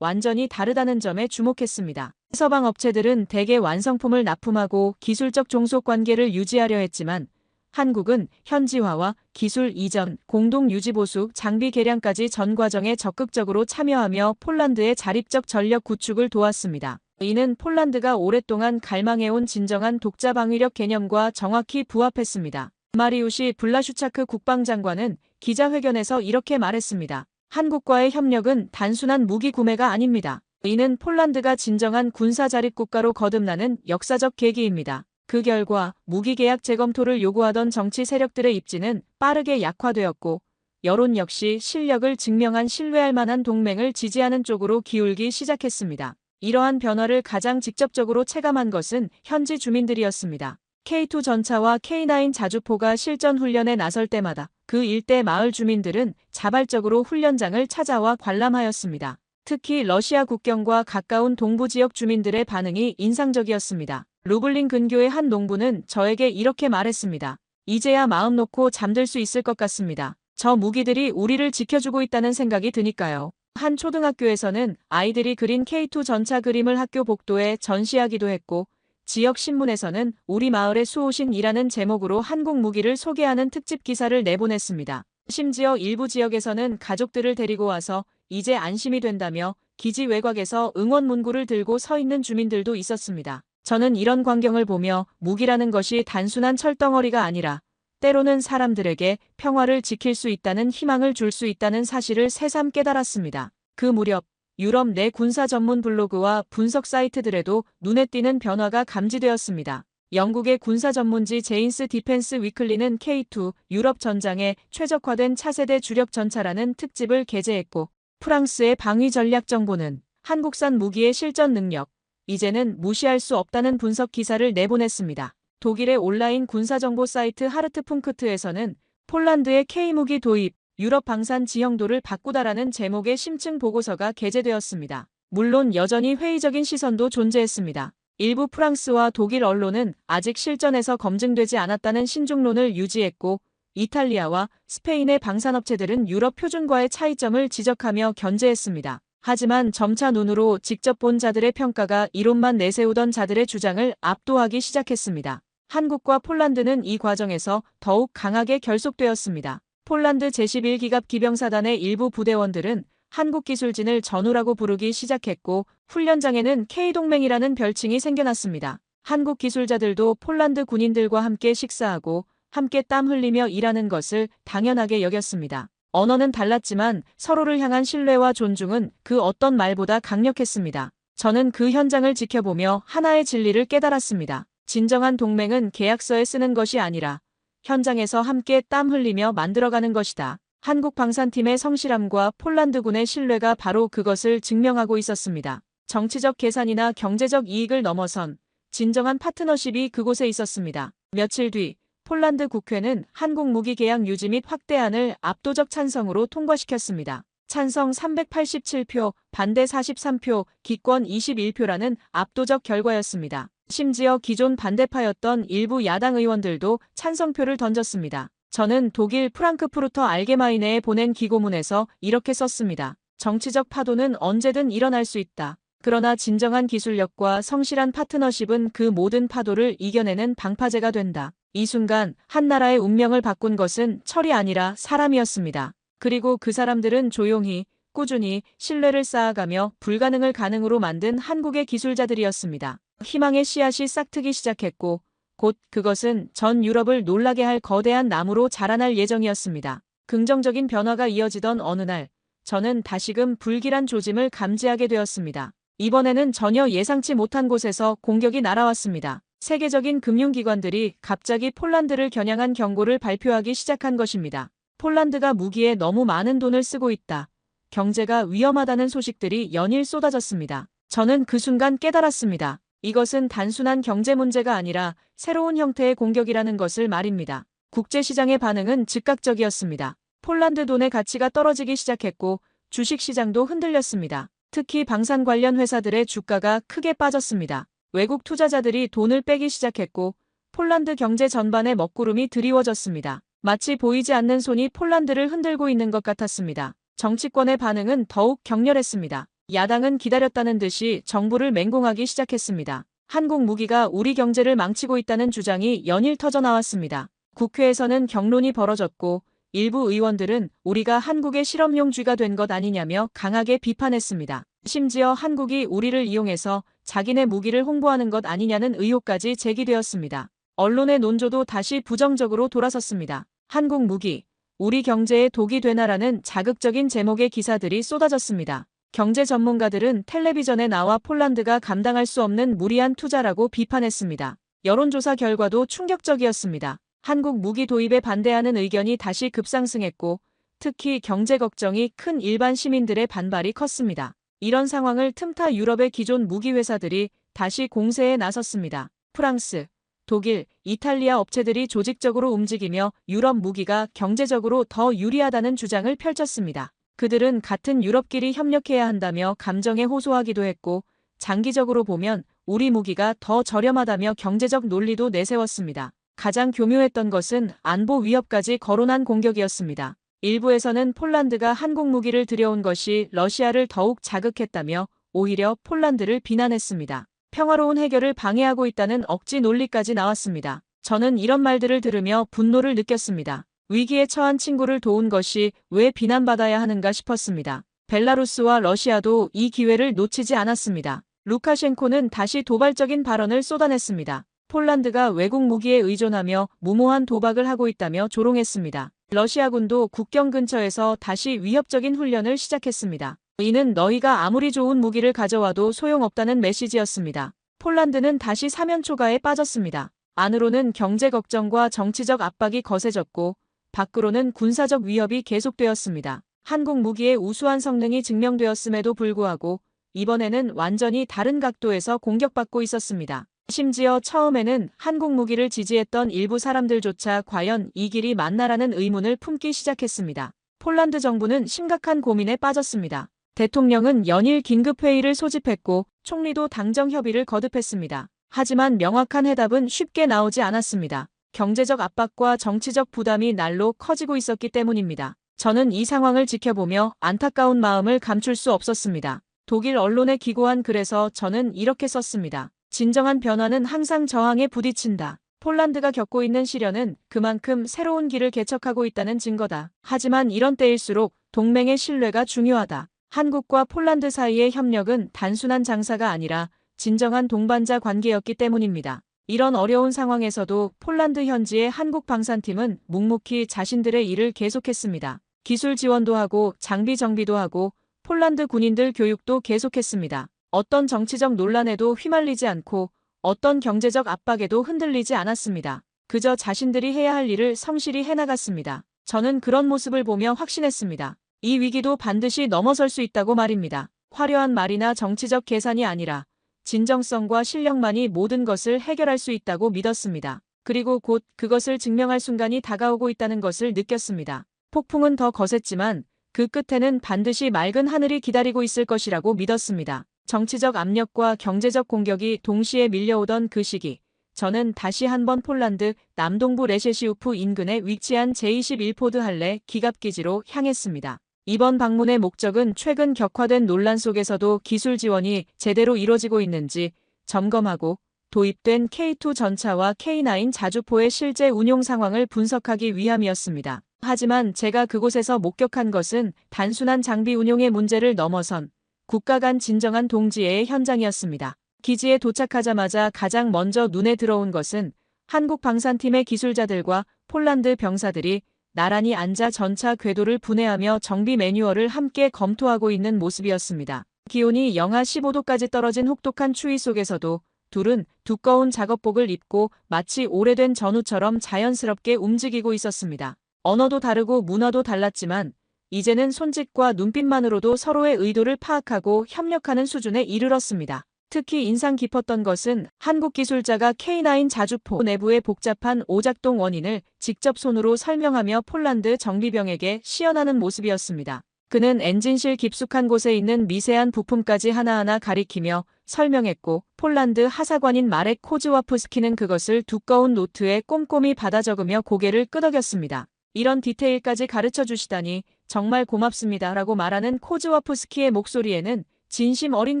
완전히 다르다는 점에 주목했습니다. 서방 업체들은 대개 완성품을 납품하고 기술적 종속 관계를 유지하려 했지만 한국은 현지화와 기술 이전, 공동 유지 보수, 장비 개량까지 전 과정에 적극적으로 참여하며 폴란드의 자립적 전력 구축을 도왔습니다. 이는 폴란드가 오랫동안 갈망해온 진정한 독자 방위력 개념과 정확히 부합했습니다. 마리우시 블라슈차크 국방장관은 기자회견에서 이렇게 말했습니다. 한국과의 협력은 단순한 무기 구매가 아닙니다. 이는 폴란드가 진정한 군사 자립 국가로 거듭나는 역사적 계기입니다. 그 결과 무기 계약 재검토를 요구하던 정치 세력들의 입지는 빠르게 약화되었고 여론 역시 실력을 증명한 신뢰할 만한 동맹을 지지하는 쪽으로 기울기 시작했습니다. 이러한 변화를 가장 직접적으로 체감한 것은 현지 주민들이었습니다. K2 전차와 K9 자주포가 실전 훈련에 나설 때마다 그 일대 마을 주민들은 자발적으로 훈련장을 찾아와 관람하였습니다. 특히 러시아 국경과 가까운 동부 지역 주민들의 반응이 인상적이었습니다. 루블린 근교의 한 농부는 저에게 이렇게 말했습니다. 이제야 마음 놓고 잠들 수 있을 것 같습니다. 저 무기들이 우리를 지켜주고 있다는 생각이 드니까요. 한 초등학교에서는 아이들이 그린 K2 전차 그림을 학교 복도에 전시하기도 했고 지역 신문에서는 우리 마을의 수호신이라는 제목으로 한국 무기를 소개하는 특집 기사를 내보냈습니다. 심지어 일부 지역에서는 가족들을 데리고 와서 이제 안심이 된다며 기지 외곽에서 응원 문구를 들고 서 있는 주민들도 있었습니다. 저는 이런 광경을 보며 무기라는 것이 단순한 철덩어리가 아니라 때로는 사람들에게 평화를 지킬 수 있다는 희망을 줄 수 있다는 사실을 새삼 깨달았습니다. 그 무렵 유럽 내 군사 전문 블로그와 분석 사이트들에도 눈에 띄는 변화가 감지되었습니다. 영국의 군사 전문지 제인스 디펜스 위클리는 K2 유럽 전장에 최적화된 차세대 주력 전차라는 특집을 게재했고 프랑스의 방위 전략 정보는 한국산 무기의 실전 능력, 이제는 무시할 수 없다는 분석 기사를 내보냈습니다. 독일의 온라인 군사정보 사이트 하르트풍크트에서는 폴란드의 K무기 도입, 유럽 방산 지형도를 바꾸다라는 제목의 심층 보고서가 게재되었습니다. 물론 여전히 회의적인 시선도 존재했습니다. 일부 프랑스와 독일 언론은 아직 실전에서 검증되지 않았다는 신중론을 유지했고 이탈리아와 스페인의 방산업체들은 유럽 표준과의 차이점을 지적하며 견제했습니다. 하지만 점차 눈으로 직접 본 자들의 평가가 이론만 내세우던 자들의 주장을 압도하기 시작했습니다. 한국과 폴란드는 이 과정에서 더욱 강하게 결속되었습니다. 폴란드 제11기갑 기병사단의 일부 부대원들은 한국 기술진을 전우라고 부르기 시작했고 훈련장에는 K동맹이라는 별칭이 생겨났습니다. 한국 기술자들도 폴란드 군인들과 함께 식사하고 함께 땀 흘리며 일하는 것을 당연하게 여겼습니다. 언어는 달랐지만 서로를 향한 신뢰와 존중은 그 어떤 말보다 강력했습니다. 저는 그 현장을 지켜보며 하나의 진리를 깨달았습니다. 진정한 동맹은 계약서에 쓰는 것이 아니라 현장에서 함께 땀 흘리며 만들어가는 것이다. 한국 방산팀의 성실함과 폴란드군의 신뢰가 바로 그것을 증명하고 있었습니다. 정치적 계산이나 경제적 이익을 넘어선 진정한 파트너십이 그곳에 있었습니다. 며칠 뒤 폴란드 국회는 한국 무기 계약 유지 및 확대안을 압도적 찬성으로 통과시켰습니다. 찬성 387표, 반대 43표, 기권 21표라는 압도적 결과였습니다. 심지어 기존 반대파였던 일부 야당 의원들도 찬성표를 던졌습니다. 저는 독일 프랑크푸르터 알게마이네에 보낸 기고문에서 이렇게 썼습니다. 정치적 파도는 언제든 일어날 수 있다. 그러나 진정한 기술력과 성실한 파트너십은 그 모든 파도를 이겨내는 방파제가 된다. 이 순간 한 나라의 운명을 바꾼 것은 철이 아니라 사람이었습니다. 그리고 그 사람들은 조용히, 꾸준히 신뢰를 쌓아가며 불가능을 가능으로 만든 한국의 기술자들이었습니다. 희망의 씨앗이 싹트기 시작했고 곧 그것은 전 유럽을 놀라게 할 거대한 나무로 자라날 예정이었습니다. 긍정적인 변화가 이어지던 어느 날, 저는 다시금 불길한 조짐을 감지하게 되었습니다. 이번에는 전혀 예상치 못한 곳에서 공격이 날아왔습니다. 세계적인 금융기관들이 갑자기 폴란드를 겨냥한 경고를 발표하기 시작한 것입니다. 폴란드가 무기에 너무 많은 돈을 쓰고 있다. 경제가 위험하다는 소식들이 연일 쏟아졌습니다. 저는 그 순간 깨달았습니다. 이것은 단순한 경제 문제가 아니라 새로운 형태의 공격이라는 것을 말입니다. 국제시장의 반응은 즉각적이었습니다. 폴란드 돈의 가치가 떨어지기 시작했고 주식시장도 흔들렸습니다. 특히 방산 관련 회사들의 주가가 크게 빠졌습니다. 외국 투자자들이 돈을 빼기 시작했고 폴란드 경제 전반에 먹구름이 드리워졌습니다. 마치 보이지 않는 손이 폴란드를 흔들고 있는 것 같았습니다. 정치권의 반응은 더욱 격렬했습니다. 야당은 기다렸다는 듯이 정부를 맹공하기 시작했습니다. 한국 무기가 우리 경제를 망치고 있다는 주장이 연일 터져나왔습니다. 국회에서는 격론이 벌어졌고 일부 의원들은 우리가 한국의 실험용 쥐가 된 것 아니냐며 강하게 비판했습니다. 심지어 한국이 우리를 이용해서 자기네 무기를 홍보하는 것 아니냐는 의혹까지 제기되었습니다. 언론의 논조도 다시 부정적으로 돌아섰습니다. 한국 무기, 우리 경제에 독이 되나라는 자극적인 제목의 기사들이 쏟아졌습니다. 경제 전문가들은 텔레비전에 나와 폴란드가 감당할 수 없는 무리한 투자라고 비판했습니다. 여론조사 결과도 충격적이었습니다. 한국 무기 도입에 반대하는 의견이 다시 급상승했고 특히 경제 걱정이 큰 일반 시민들의 반발이 컸습니다. 이런 상황을 틈타 유럽의 기존 무기 회사들이 다시 공세에 나섰습니다. 프랑스, 독일, 이탈리아 업체들이 조직적으로 움직이며 유럽 무기가 경제적으로 더 유리하다는 주장을 펼쳤습니다. 그들은 같은 유럽끼리 협력해야 한다며 감정에 호소하기도 했고 장기적으로 보면 우리 무기가 더 저렴하다며 경제적 논리도 내세웠습니다. 가장 교묘했던 것은 안보 위협까지 거론한 공격이었습니다. 일부에서는 폴란드가 한국 무기를 들여온 것이 러시아를 더욱 자극했다며 오히려 폴란드를 비난했습니다. 평화로운 해결을 방해하고 있다는 억지 논리까지 나왔습니다. 저는 이런 말들을 들으며 분노를 느꼈습니다. 위기에 처한 친구를 도운 것이 왜 비난받아야 하는가 싶었습니다. 벨라루스와 러시아도 이 기회를 놓치지 않았습니다. 루카셴코는 다시 도발적인 발언을 쏟아냈습니다. 폴란드가 외국 무기에 의존하며 무모한 도박을 하고 있다며 조롱했습니다. 러시아군도 국경 근처에서 다시 위협적인 훈련을 시작했습니다. 이는 너희가 아무리 좋은 무기를 가져와도 소용없다는 메시지였습니다. 폴란드는 다시 사면초가에 빠졌습니다. 안으로는 경제 걱정과 정치적 압박이 거세졌고 밖으로는 군사적 위협이 계속되었습니다. 한국 무기의 우수한 성능이 증명되었음에도 불구하고 이번에는 완전히 다른 각도에서 공격받고 있었습니다. 심지어 처음에는 한국 무기를 지지했던 일부 사람들조차 과연 이 길이 맞나라는 의문을 품기 시작했습니다. 폴란드 정부는 심각한 고민에 빠졌습니다. 대통령은 연일 긴급회의를 소집했고 총리도 당정 협의를 거듭했습니다. 하지만 명확한 해답은 쉽게 나오지 않았습니다. 경제적 압박과 정치적 부담이 날로 커지고 있었기 때문입니다. 저는 이 상황을 지켜보며 안타까운 마음을 감출 수 없었습니다. 독일 언론에 기고한 글에서 저는 이렇게 썼습니다. 진정한 변화는 항상 저항에 부딪힌다. 폴란드가 겪고 있는 시련은 그만큼 새로운 길을 개척하고 있다는 증거다. 하지만 이런 때일수록 동맹의 신뢰가 중요하다. 한국과 폴란드 사이의 협력은 단순한 장사가 아니라 진정한 동반자 관계였기 때문입니다. 이런 어려운 상황에서도 폴란드 현지의 한국 방산팀은 묵묵히 자신들의 일을 계속했습니다. 기술 지원도 하고 장비 정비도 하고 폴란드 군인들 교육도 계속했습니다. 어떤 정치적 논란에도 휘말리지 않고 어떤 경제적 압박에도 흔들리지 않았습니다. 그저 자신들이 해야 할 일을 성실히 해나갔습니다. 저는 그런 모습을 보며 확신했습니다. 이 위기도 반드시 넘어설 수 있다고 말입니다. 화려한 말이나 정치적 계산이 아니라 진정성과 실력만이 모든 것을 해결할 수 있다고 믿었습니다. 그리고 곧 그것을 증명할 순간이 다가오고 있다는 것을 느꼈습니다. 폭풍은 더 거셌지만 그 끝에는 반드시 맑은 하늘이 기다리고 있을 것이라고 믿었습니다. 정치적 압력과 경제적 공격이 동시에 밀려오던 그 시기, 저는 다시 한번 폴란드 남동부 레셰시우프 인근에 위치한 제21포드 할레 기갑기지로 향했습니다. 이번 방문의 목적은 최근 격화된 논란 속에서도 기술 지원이 제대로 이뤄지고 있는지 점검하고 도입된 K2 전차와 K9 자주포의 실제 운용 상황을 분석하기 위함이었습니다. 하지만 제가 그곳에서 목격한 것은 단순한 장비 운용의 문제를 넘어선 국가 간 진정한 동지애의 현장이었습니다. 기지에 도착하자마자 가장 먼저 눈에 들어온 것은 한국 방산팀의 기술자들과 폴란드 병사들이 나란히 앉아 전차 궤도를 분해하며 정비 매뉴얼을 함께 검토하고 있는 모습이었습니다. 기온이 영하 15도까지 떨어진 혹독한 추위 속에서도 둘은 두꺼운 작업복을 입고 마치 오래된 전우처럼 자연스럽게 움직이고 있었습니다. 언어도 다르고 문화도 달랐지만 이제는 손짓과 눈빛만으로도 서로의 의도를 파악하고 협력하는 수준에 이르렀습니다. 특히 인상 깊었던 것은 한국 기술자가 K9 자주포 내부의 복잡한 오작동 원인을 직접 손으로 설명하며 폴란드 정비병에게 시연하는 모습이었습니다. 그는 엔진실 깊숙한 곳에 있는 미세한 부품까지 하나하나 가리키며 설명했고 폴란드 하사관인 마렉 코즈와프스키는 그것을 두꺼운 노트에 꼼꼼히 받아 적으며 고개를 끄덕였습니다. 이런 디테일까지 가르쳐 주시다니 정말 고맙습니다 라고 말하는 코즈와프스키의 목소리에는 진심 어린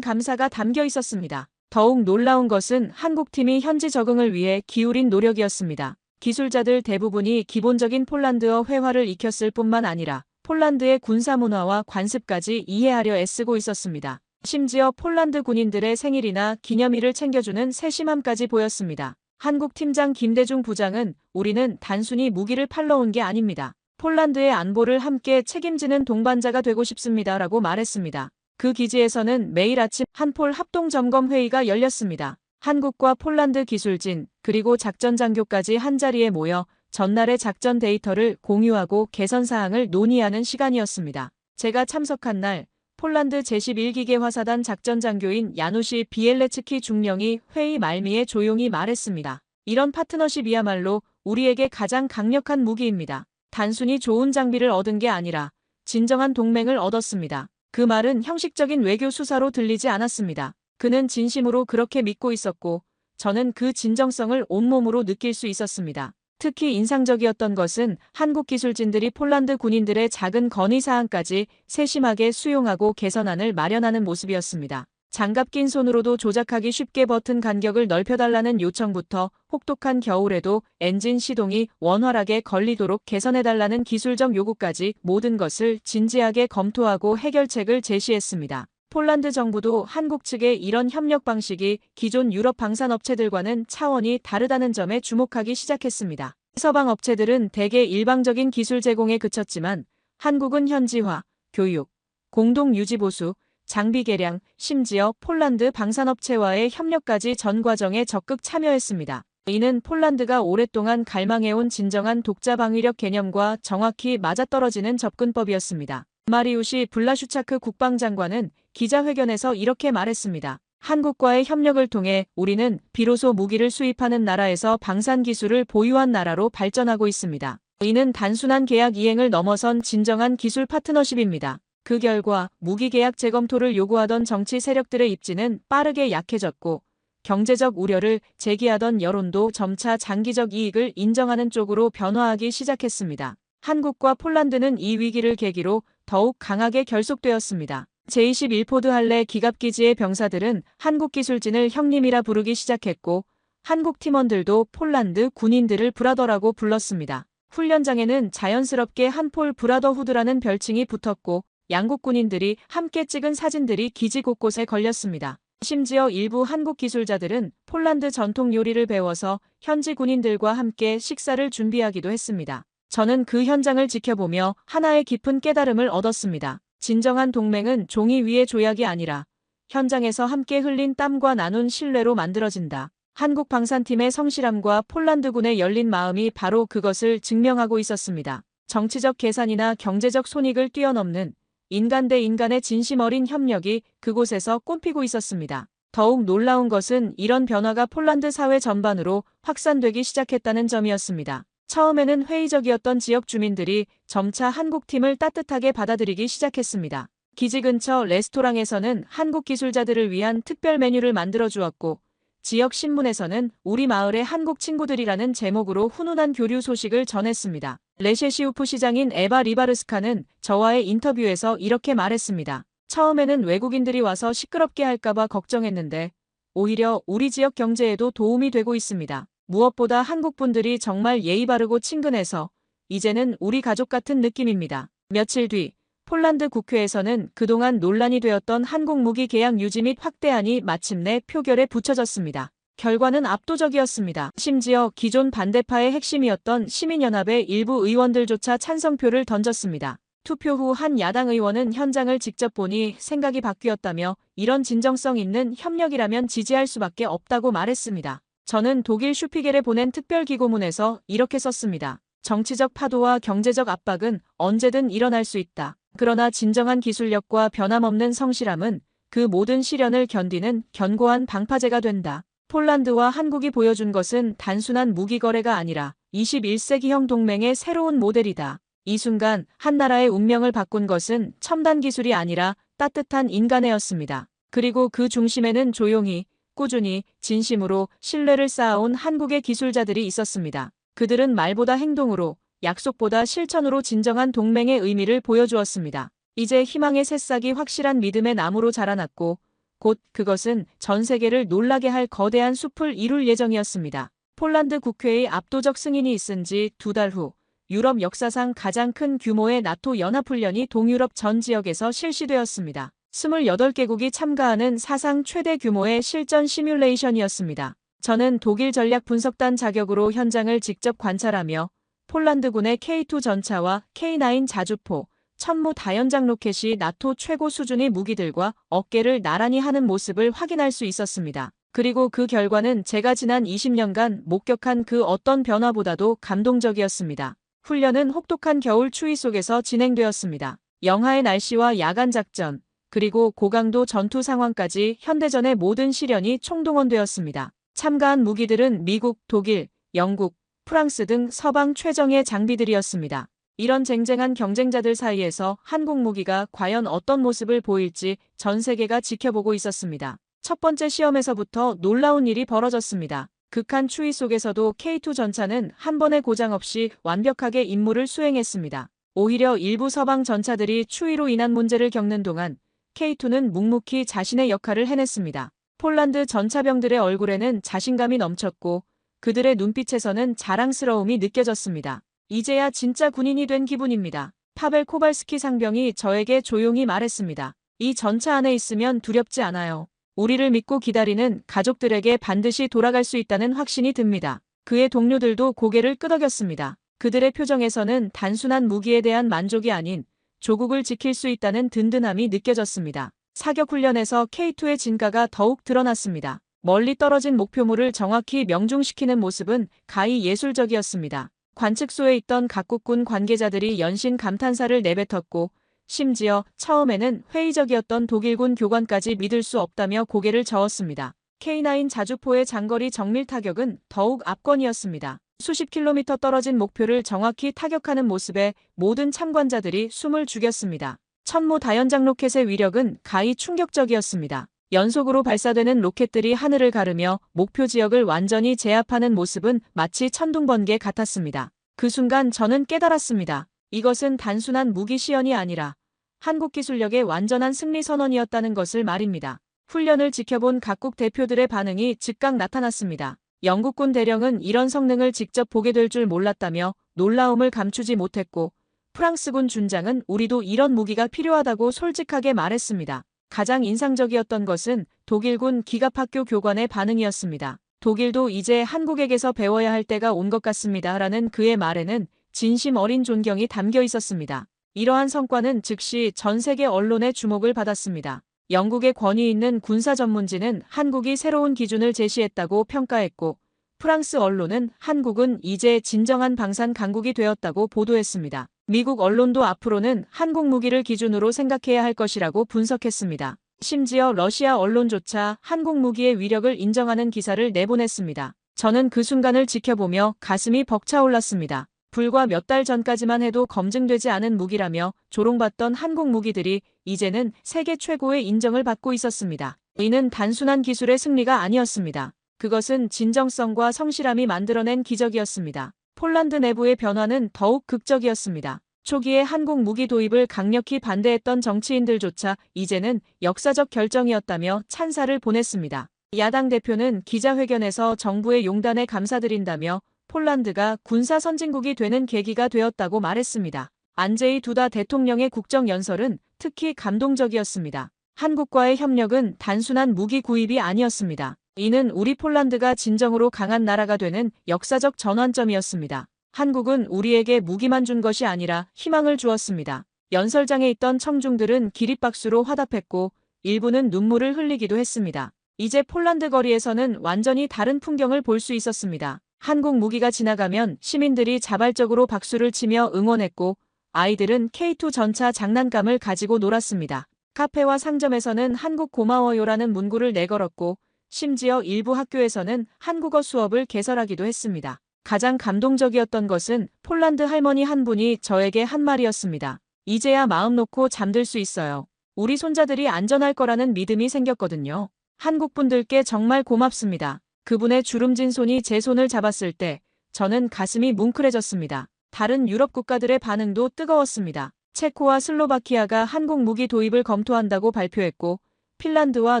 감사가 담겨 있었습니다. 더욱 놀라운 것은 한국팀이 현지 적응을 위해 기울인 노력이었습니다. 기술자들 대부분이 기본적인 폴란드어 회화를 익혔을 뿐만 아니라 폴란드의 군사 문화와 관습까지 이해하려 애쓰고 있었습니다. 심지어 폴란드 군인들의 생일이나 기념일을 챙겨주는 세심함까지 보였습니다. 한국 팀장 김대중 부장은 우리는 단순히 무기를 팔러 온 게 아닙니다. 폴란드의 안보를 함께 책임지는 동반자가 되고 싶습니다 라고 말했습니다. 그 기지에서는 매일 아침 한폴 합동점검 회의가 열렸습니다. 한국과 폴란드 기술진 그리고 작전 장교까지 한자리에 모여 전날의 작전 데이터를 공유하고 개선 사항을 논의하는 시간이었습니다. 제가 참석한 날 폴란드 제11기계 화사단 작전 장교인 야누시 비엘레츠키 중령이 회의 말미에 조용히 말했습니다. 이런 파트너십이야말로 우리에게 가장 강력한 무기입니다. 단순히 좋은 장비를 얻은 게 아니라 진정한 동맹을 얻었습니다. 그 말은 형식적인 외교 수사로 들리지 않았습니다. 그는 진심으로 그렇게 믿고 있었고 저는 그 진정성을 온몸으로 느낄 수 있었습니다. 특히 인상적이었던 것은 한국 기술진들이 폴란드 군인들의 작은 건의사항까지 세심하게 수용하고 개선안을 마련하는 모습이었습니다. 장갑 낀 손으로도 조작하기 쉽게 버튼 간격을 넓혀달라는 요청부터 혹독한 겨울에도 엔진 시동이 원활하게 걸리도록 개선해달라는 기술적 요구까지 모든 것을 진지하게 검토하고 해결책을 제시했습니다. 폴란드 정부도 한국 측의 이런 협력 방식이 기존 유럽 방산업체들과는 차원이 다르다는 점에 주목하기 시작했습니다. 서방 업체들은 대개 일방적인 기술 제공에 그쳤지만 한국은 현지화, 교육, 공동 유지 보수, 장비 개량, 심지어 폴란드 방산업체와의 협력까지 전 과정에 적극 참여했습니다. 이는 폴란드가 오랫동안 갈망해온 진정한 독자 방위력 개념과 정확히 맞아떨어지는 접근법이었습니다. 마리우시 블라슈차크 국방장관은 기자회견에서 이렇게 말했습니다. 한국과의 협력을 통해 우리는 비로소 무기를 수입하는 나라에서 방산 기술을 보유한 나라로 발전하고 있습니다. 이는 단순한 계약 이행을 넘어선 진정한 기술 파트너십입니다. 그 결과 무기 계약 재검토를 요구하던 정치 세력들의 입지는 빠르게 약해졌고 경제적 우려를 제기하던 여론도 점차 장기적 이익을 인정하는 쪽으로 변화하기 시작했습니다. 한국과 폴란드는 이 위기를 계기로 더욱 강하게 결속되었습니다. 제21포드 할레 기갑기지의 병사들은 한국 기술진을 형님이라 부르기 시작했고 한국 팀원들도 폴란드 군인들을 브라더라고 불렀습니다. 훈련장에는 자연스럽게 한폴 브라더후드라는 별칭이 붙었고 양국 군인들이 함께 찍은 사진들이 기지 곳곳에 걸렸습니다. 심지어 일부 한국 기술자들은 폴란드 전통 요리를 배워서 현지 군인들과 함께 식사를 준비하기도 했습니다. 저는 그 현장을 지켜보며 하나의 깊은 깨달음을 얻었습니다. 진정한 동맹은 종이 위의 조약이 아니라 현장에서 함께 흘린 땀과 나눈 신뢰로 만들어진다. 한국 방산팀의 성실함과 폴란드군의 열린 마음이 바로 그것을 증명하고 있었습니다. 정치적 계산이나 경제적 손익을 뛰어넘는 인간 대 인간의 진심 어린 협력이 그곳에서 꽃피고 있었습니다. 더욱 놀라운 것은 이런 변화가 폴란드 사회 전반으로 확산되기 시작했다는 점이었습니다. 처음에는 회의적이었던 지역 주민들이 점차 한국팀을 따뜻하게 받아들이기 시작했습니다. 기지 근처 레스토랑에서는 한국 기술자들을 위한 특별 메뉴를 만들어 주었고 지역 신문에서는 우리 마을의 한국 친구들이라는 제목으로 훈훈한 교류 소식을 전했습니다. 레셰시우프 시장인 에바 리바르스카는 저와의 인터뷰에서 이렇게 말했습니다. 처음에는 외국인들이 와서 시끄럽게 할까봐 걱정했는데 오히려 우리 지역 경제에도 도움이 되고 있습니다. 무엇보다 한국 분들이 정말 예의 바르고 친근해서 이제는 우리 가족 같은 느낌입니다. 며칠 뒤 폴란드 국회에서는 그동안 논란이 되었던 한국 무기 계약 유지 및 확대안이 마침내 표결에 붙여졌습니다. 결과는 압도적이었습니다. 심지어 기존 반대파의 핵심이었던 시민연합의 일부 의원들조차 찬성표를 던졌습니다. 투표 후 한 야당 의원은 현장을 직접 보니 생각이 바뀌었다며 이런 진정성 있는 협력이라면 지지할 수밖에 없다고 말했습니다. 저는 독일 슈피겔에 보낸 특별기고문에서 이렇게 썼습니다. 정치적 파도와 경제적 압박은 언제든 일어날 수 있다. 그러나 진정한 기술력과 변함없는 성실함은 그 모든 시련을 견디는 견고한 방파제가 된다. 폴란드와 한국이 보여준 것은 단순한 무기 거래가 아니라 21세기형 동맹의 새로운 모델이다. 이 순간 한 나라의 운명을 바꾼 것은 첨단 기술이 아니라 따뜻한 인간애였습니다. 그리고 그 중심에는 조용히, 꾸준히, 진심으로 신뢰를 쌓아온 한국의 기술자들이 있었습니다. 그들은 말보다 행동으로, 약속보다 실천으로 진정한 동맹의 의미를 보여주었습니다. 이제 희망의 새싹이 확실한 믿음의 나무로 자라났고 곧 그것은 전 세계를 놀라게 할 거대한 숲을 이룰 예정이었습니다. 폴란드 국회의 압도적 승인이 있은 지 2달 후 유럽 역사상 가장 큰 규모의 나토 연합훈련이 동유럽 전 지역에서 실시되었습니다. 28개국이 참가하는 사상 최대 규모의 실전 시뮬레이션이었습니다. 저는 독일 전략 분석단 자격으로 현장을 직접 관찰하며 폴란드군의 K2 전차와 K9 자주포, 천무 다연장 로켓이 나토 최고 수준의 무기들과 어깨를 나란히 하는 모습을 확인할 수 있었습니다. 그리고 그 결과는 제가 지난 20년간 목격한 그 어떤 변화보다도 감동적이었습니다. 훈련은 혹독한 겨울 추위 속에서 진행되었습니다. 영하의 날씨와 야간 작전, 그리고 고강도 전투 상황까지 현대전의 모든 시련이 총동원되었습니다. 참가한 무기들은 미국, 독일, 영국, 프랑스 등 서방 최정예 장비들이었습니다. 이런 쟁쟁한 경쟁자들 사이에서 한국 무기가 과연 어떤 모습을 보일지 전 세계가 지켜보고 있었습니다. 첫 번째 시험에서부터 놀라운 일이 벌어졌습니다. 극한 추위 속에서도 K2 전차는 한 번의 고장 없이 완벽하게 임무를 수행했습니다. 오히려 일부 서방 전차들이 추위로 인한 문제를 겪는 동안 K2는 묵묵히 자신의 역할을 해냈습니다. 폴란드 전차병들의 얼굴에는 자신감이 넘쳤고 그들의 눈빛에서는 자랑스러움이 느껴졌습니다. 이제야 진짜 군인이 된 기분입니다. 파벨 코발스키 상병이 저에게 조용히 말했습니다. 이 전차 안에 있으면 두렵지 않아요. 우리를 믿고 기다리는 가족들에게 반드시 돌아갈 수 있다는 확신이 듭니다. 그의 동료들도 고개를 끄덕였습니다. 그들의 표정에서는 단순한 무기에 대한 만족이 아닌 조국을 지킬 수 있다는 든든함이 느껴졌습니다. 사격 훈련에서 K2의 진가가 더욱 드러났습니다. 멀리 떨어진 목표물을 정확히 명중시키는 모습은 가히 예술적이었습니다. 관측소에 있던 각국군 관계자들이 연신 감탄사를 내뱉었고 심지어 처음에는 회의적이었던 독일군 교관까지 믿을 수 없다며 고개를 저었습니다. K9 자주포의 장거리 정밀 타격은 더욱 압권이었습니다. 수십 킬로미터 떨어진 목표를 정확히 타격하는 모습에 모든 참관자들이 숨을 죽였습니다. 천무 다연장 로켓의 위력은 가히 충격적이었습니다. 연속으로 발사되는 로켓들이 하늘을 가르며 목표 지역을 완전히 제압하는 모습은 마치 천둥번개 같았습니다. 그 순간 저는 깨달았습니다. 이것은 단순한 무기 시연이 아니라 한국 기술력의 완전한 승리 선언이었다는 것을 말입니다. 훈련을 지켜본 각국 대표들의 반응이 즉각 나타났습니다. 영국군 대령은 이런 성능을 직접 보게 될 줄 몰랐다며 놀라움을 감추지 못했고 프랑스군 준장은 우리도 이런 무기가 필요하다고 솔직하게 말했습니다. 가장 인상적이었던 것은 독일군 기갑학교 교관의 반응이었습니다. 독일도 이제 한국에게서 배워야 할 때가 온 것 같습니다. 라는 그의 말에는 진심 어린 존경이 담겨 있었습니다. 이러한 성과는 즉시 전 세계 언론의 주목을 받았습니다. 영국의 권위 있는 군사 전문지는 한국이 새로운 기준을 제시했다고 평가했고 프랑스 언론은 한국은 이제 진정한 방산 강국이 되었다고 보도했습니다. 미국 언론도 앞으로는 한국 무기를 기준으로 생각해야 할 것이라고 분석했습니다. 심지어 러시아 언론조차 한국 무기의 위력을 인정하는 기사를 내보냈습니다. 저는 그 순간을 지켜보며 가슴이 벅차올랐습니다. 불과 몇 달 전까지만 해도 검증되지 않은 무기라며 조롱받던 한국 무기들이 이제는 세계 최고의 인정을 받고 있었습니다. 이는 단순한 기술의 승리가 아니었습니다. 그것은 진정성과 성실함이 만들어낸 기적이었습니다. 폴란드 내부의 변화는 더욱 극적이었습니다. 초기에 한국 무기 도입을 강력히 반대했던 정치인들조차 이제는 역사적 결정이었다며 찬사를 보냈습니다. 야당 대표는 기자회견에서 정부의 용단에 감사드린다며 폴란드가 군사 선진국이 되는 계기가 되었다고 말했습니다. 안제이 두다 대통령의 국정연설은 특히 감동적이었습니다. 한국과의 협력은 단순한 무기 구입이 아니었습니다. 이는 우리 폴란드가 진정으로 강한 나라가 되는 역사적 전환점이었습니다. 한국은 우리에게 무기만 준 것이 아니라 희망을 주었습니다. 연설장에 있던 청중들은 기립박수로 화답했고 일부는 눈물을 흘리기도 했습니다. 이제 폴란드 거리에서는 완전히 다른 풍경을 볼 수 있었습니다. 한국 무기가 지나가면 시민들이 자발적으로 박수를 치며 응원했고 아이들은 K2 전차 장난감을 가지고 놀았습니다. 카페와 상점에서는 한국 고마워요라는 문구를 내걸었고 심지어 일부 학교에서는 한국어 수업을 개설하기도 했습니다. 가장 감동적이었던 것은 폴란드 할머니 한 분이 저에게 한 말이었습니다. 이제야 마음 놓고 잠들 수 있어요. 우리 손자들이 안전할 거라는 믿음이 생겼거든요. 한국 분들께 정말 고맙습니다. 그분의 주름진 손이 제 손을 잡았을 때 저는 가슴이 뭉클해졌습니다. 다른 유럽 국가들의 반응도 뜨거웠습니다. 체코와 슬로바키아가 한국 무기 도입을 검토한다고 발표했고 핀란드와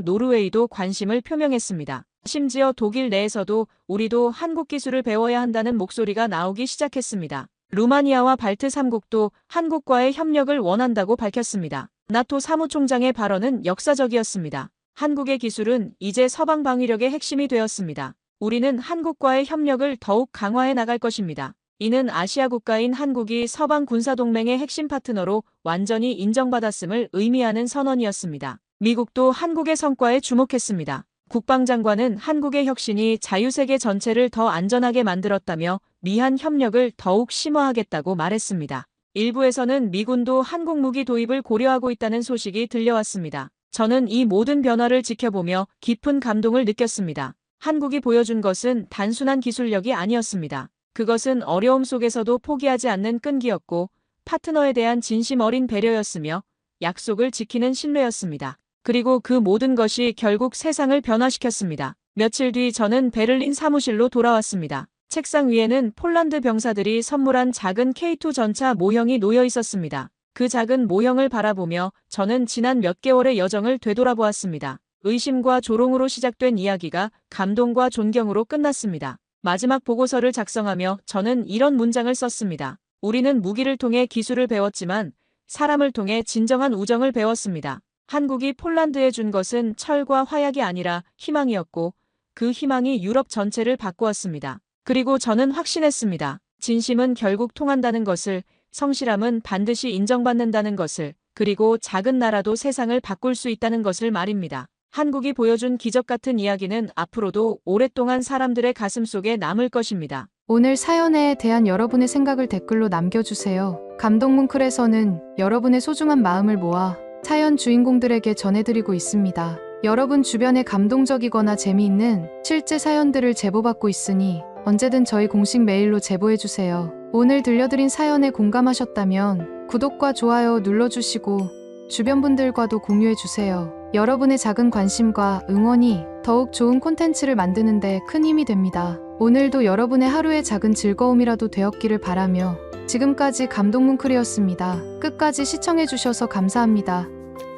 노르웨이도 관심을 표명했습니다. 심지어 독일 내에서도 우리도 한국 기술을 배워야 한다는 목소리가 나오기 시작했습니다. 루마니아와 발트 3국도 한국과의 협력을 원한다고 밝혔습니다. 나토 사무총장의 발언은 역사적이었습니다. 한국의 기술은 이제 서방 방위력의 핵심이 되었습니다. 우리는 한국과의 협력을 더욱 강화해 나갈 것입니다. 이는 아시아 국가인 한국이 서방 군사동맹의 핵심 파트너로 완전히 인정받았음을 의미하는 선언이었습니다. 미국도 한국의 성과에 주목했습니다. 국방장관은 한국의 혁신이 자유세계 전체를 더 안전하게 만들었다며 미한 협력을 더욱 심화하겠다고 말했습니다. 일부에서는 미군도 한국 무기 도입을 고려하고 있다는 소식이 들려왔습니다. 저는 이 모든 변화를 지켜보며 깊은 감동을 느꼈습니다. 한국이 보여준 것은 단순한 기술력이 아니었습니다. 그것은 어려움 속에서도 포기하지 않는 끈기였고 파트너에 대한 진심 어린 배려였으며 약속을 지키는 신뢰였습니다. 그리고 그 모든 것이 결국 세상을 변화시켰습니다. 며칠 뒤 저는 베를린 사무실로 돌아왔습니다. 책상 위에는 폴란드 병사들이 선물한 작은 K2 전차 모형이 놓여 있었습니다. 그 작은 모형을 바라보며 저는 지난 몇 개월의 여정을 되돌아보았습니다. 의심과 조롱으로 시작된 이야기가 감동과 존경으로 끝났습니다. 마지막 보고서를 작성하며 저는 이런 문장을 썼습니다. 우리는 무기를 통해 기술을 배웠지만 사람을 통해 진정한 우정을 배웠습니다. 한국이 폴란드에 준 것은 철과 화약이 아니라 희망이었고 그 희망이 유럽 전체를 바꾸었습니다. 그리고 저는 확신했습니다. 진심은 결국 통한다는 것을, 성실함은 반드시 인정받는다는 것을, 그리고 작은 나라도 세상을 바꿀 수 있다는 것을 말입니다. 한국이 보여준 기적 같은 이야기는 앞으로도 오랫동안 사람들의 가슴 속에 남을 것입니다. 오늘 사연에 대한 여러분의 생각을 댓글로 남겨주세요. 감동뭉클에서는 여러분의 소중한 마음을 모아 사연 주인공들에게 전해드리고 있습니다. 여러분 주변에 감동적이거나 재미있는 실제 사연들을 제보받고 있으니 언제든 저희 공식 메일로 제보해주세요. 오늘 들려드린 사연에 공감하셨다면 구독과 좋아요 눌러주시고 주변 분들과도 공유해주세요. 여러분의 작은 관심과 응원이 더욱 좋은 콘텐츠를 만드는 데 큰 힘이 됩니다. 오늘도 여러분의 하루의 작은 즐거움이라도 되었기를 바라며 지금까지 감동뭉클이었습니다. 끝까지 시청해주셔서 감사합니다.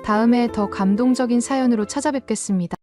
다음에 더 감동적인 사연으로 찾아뵙겠습니다.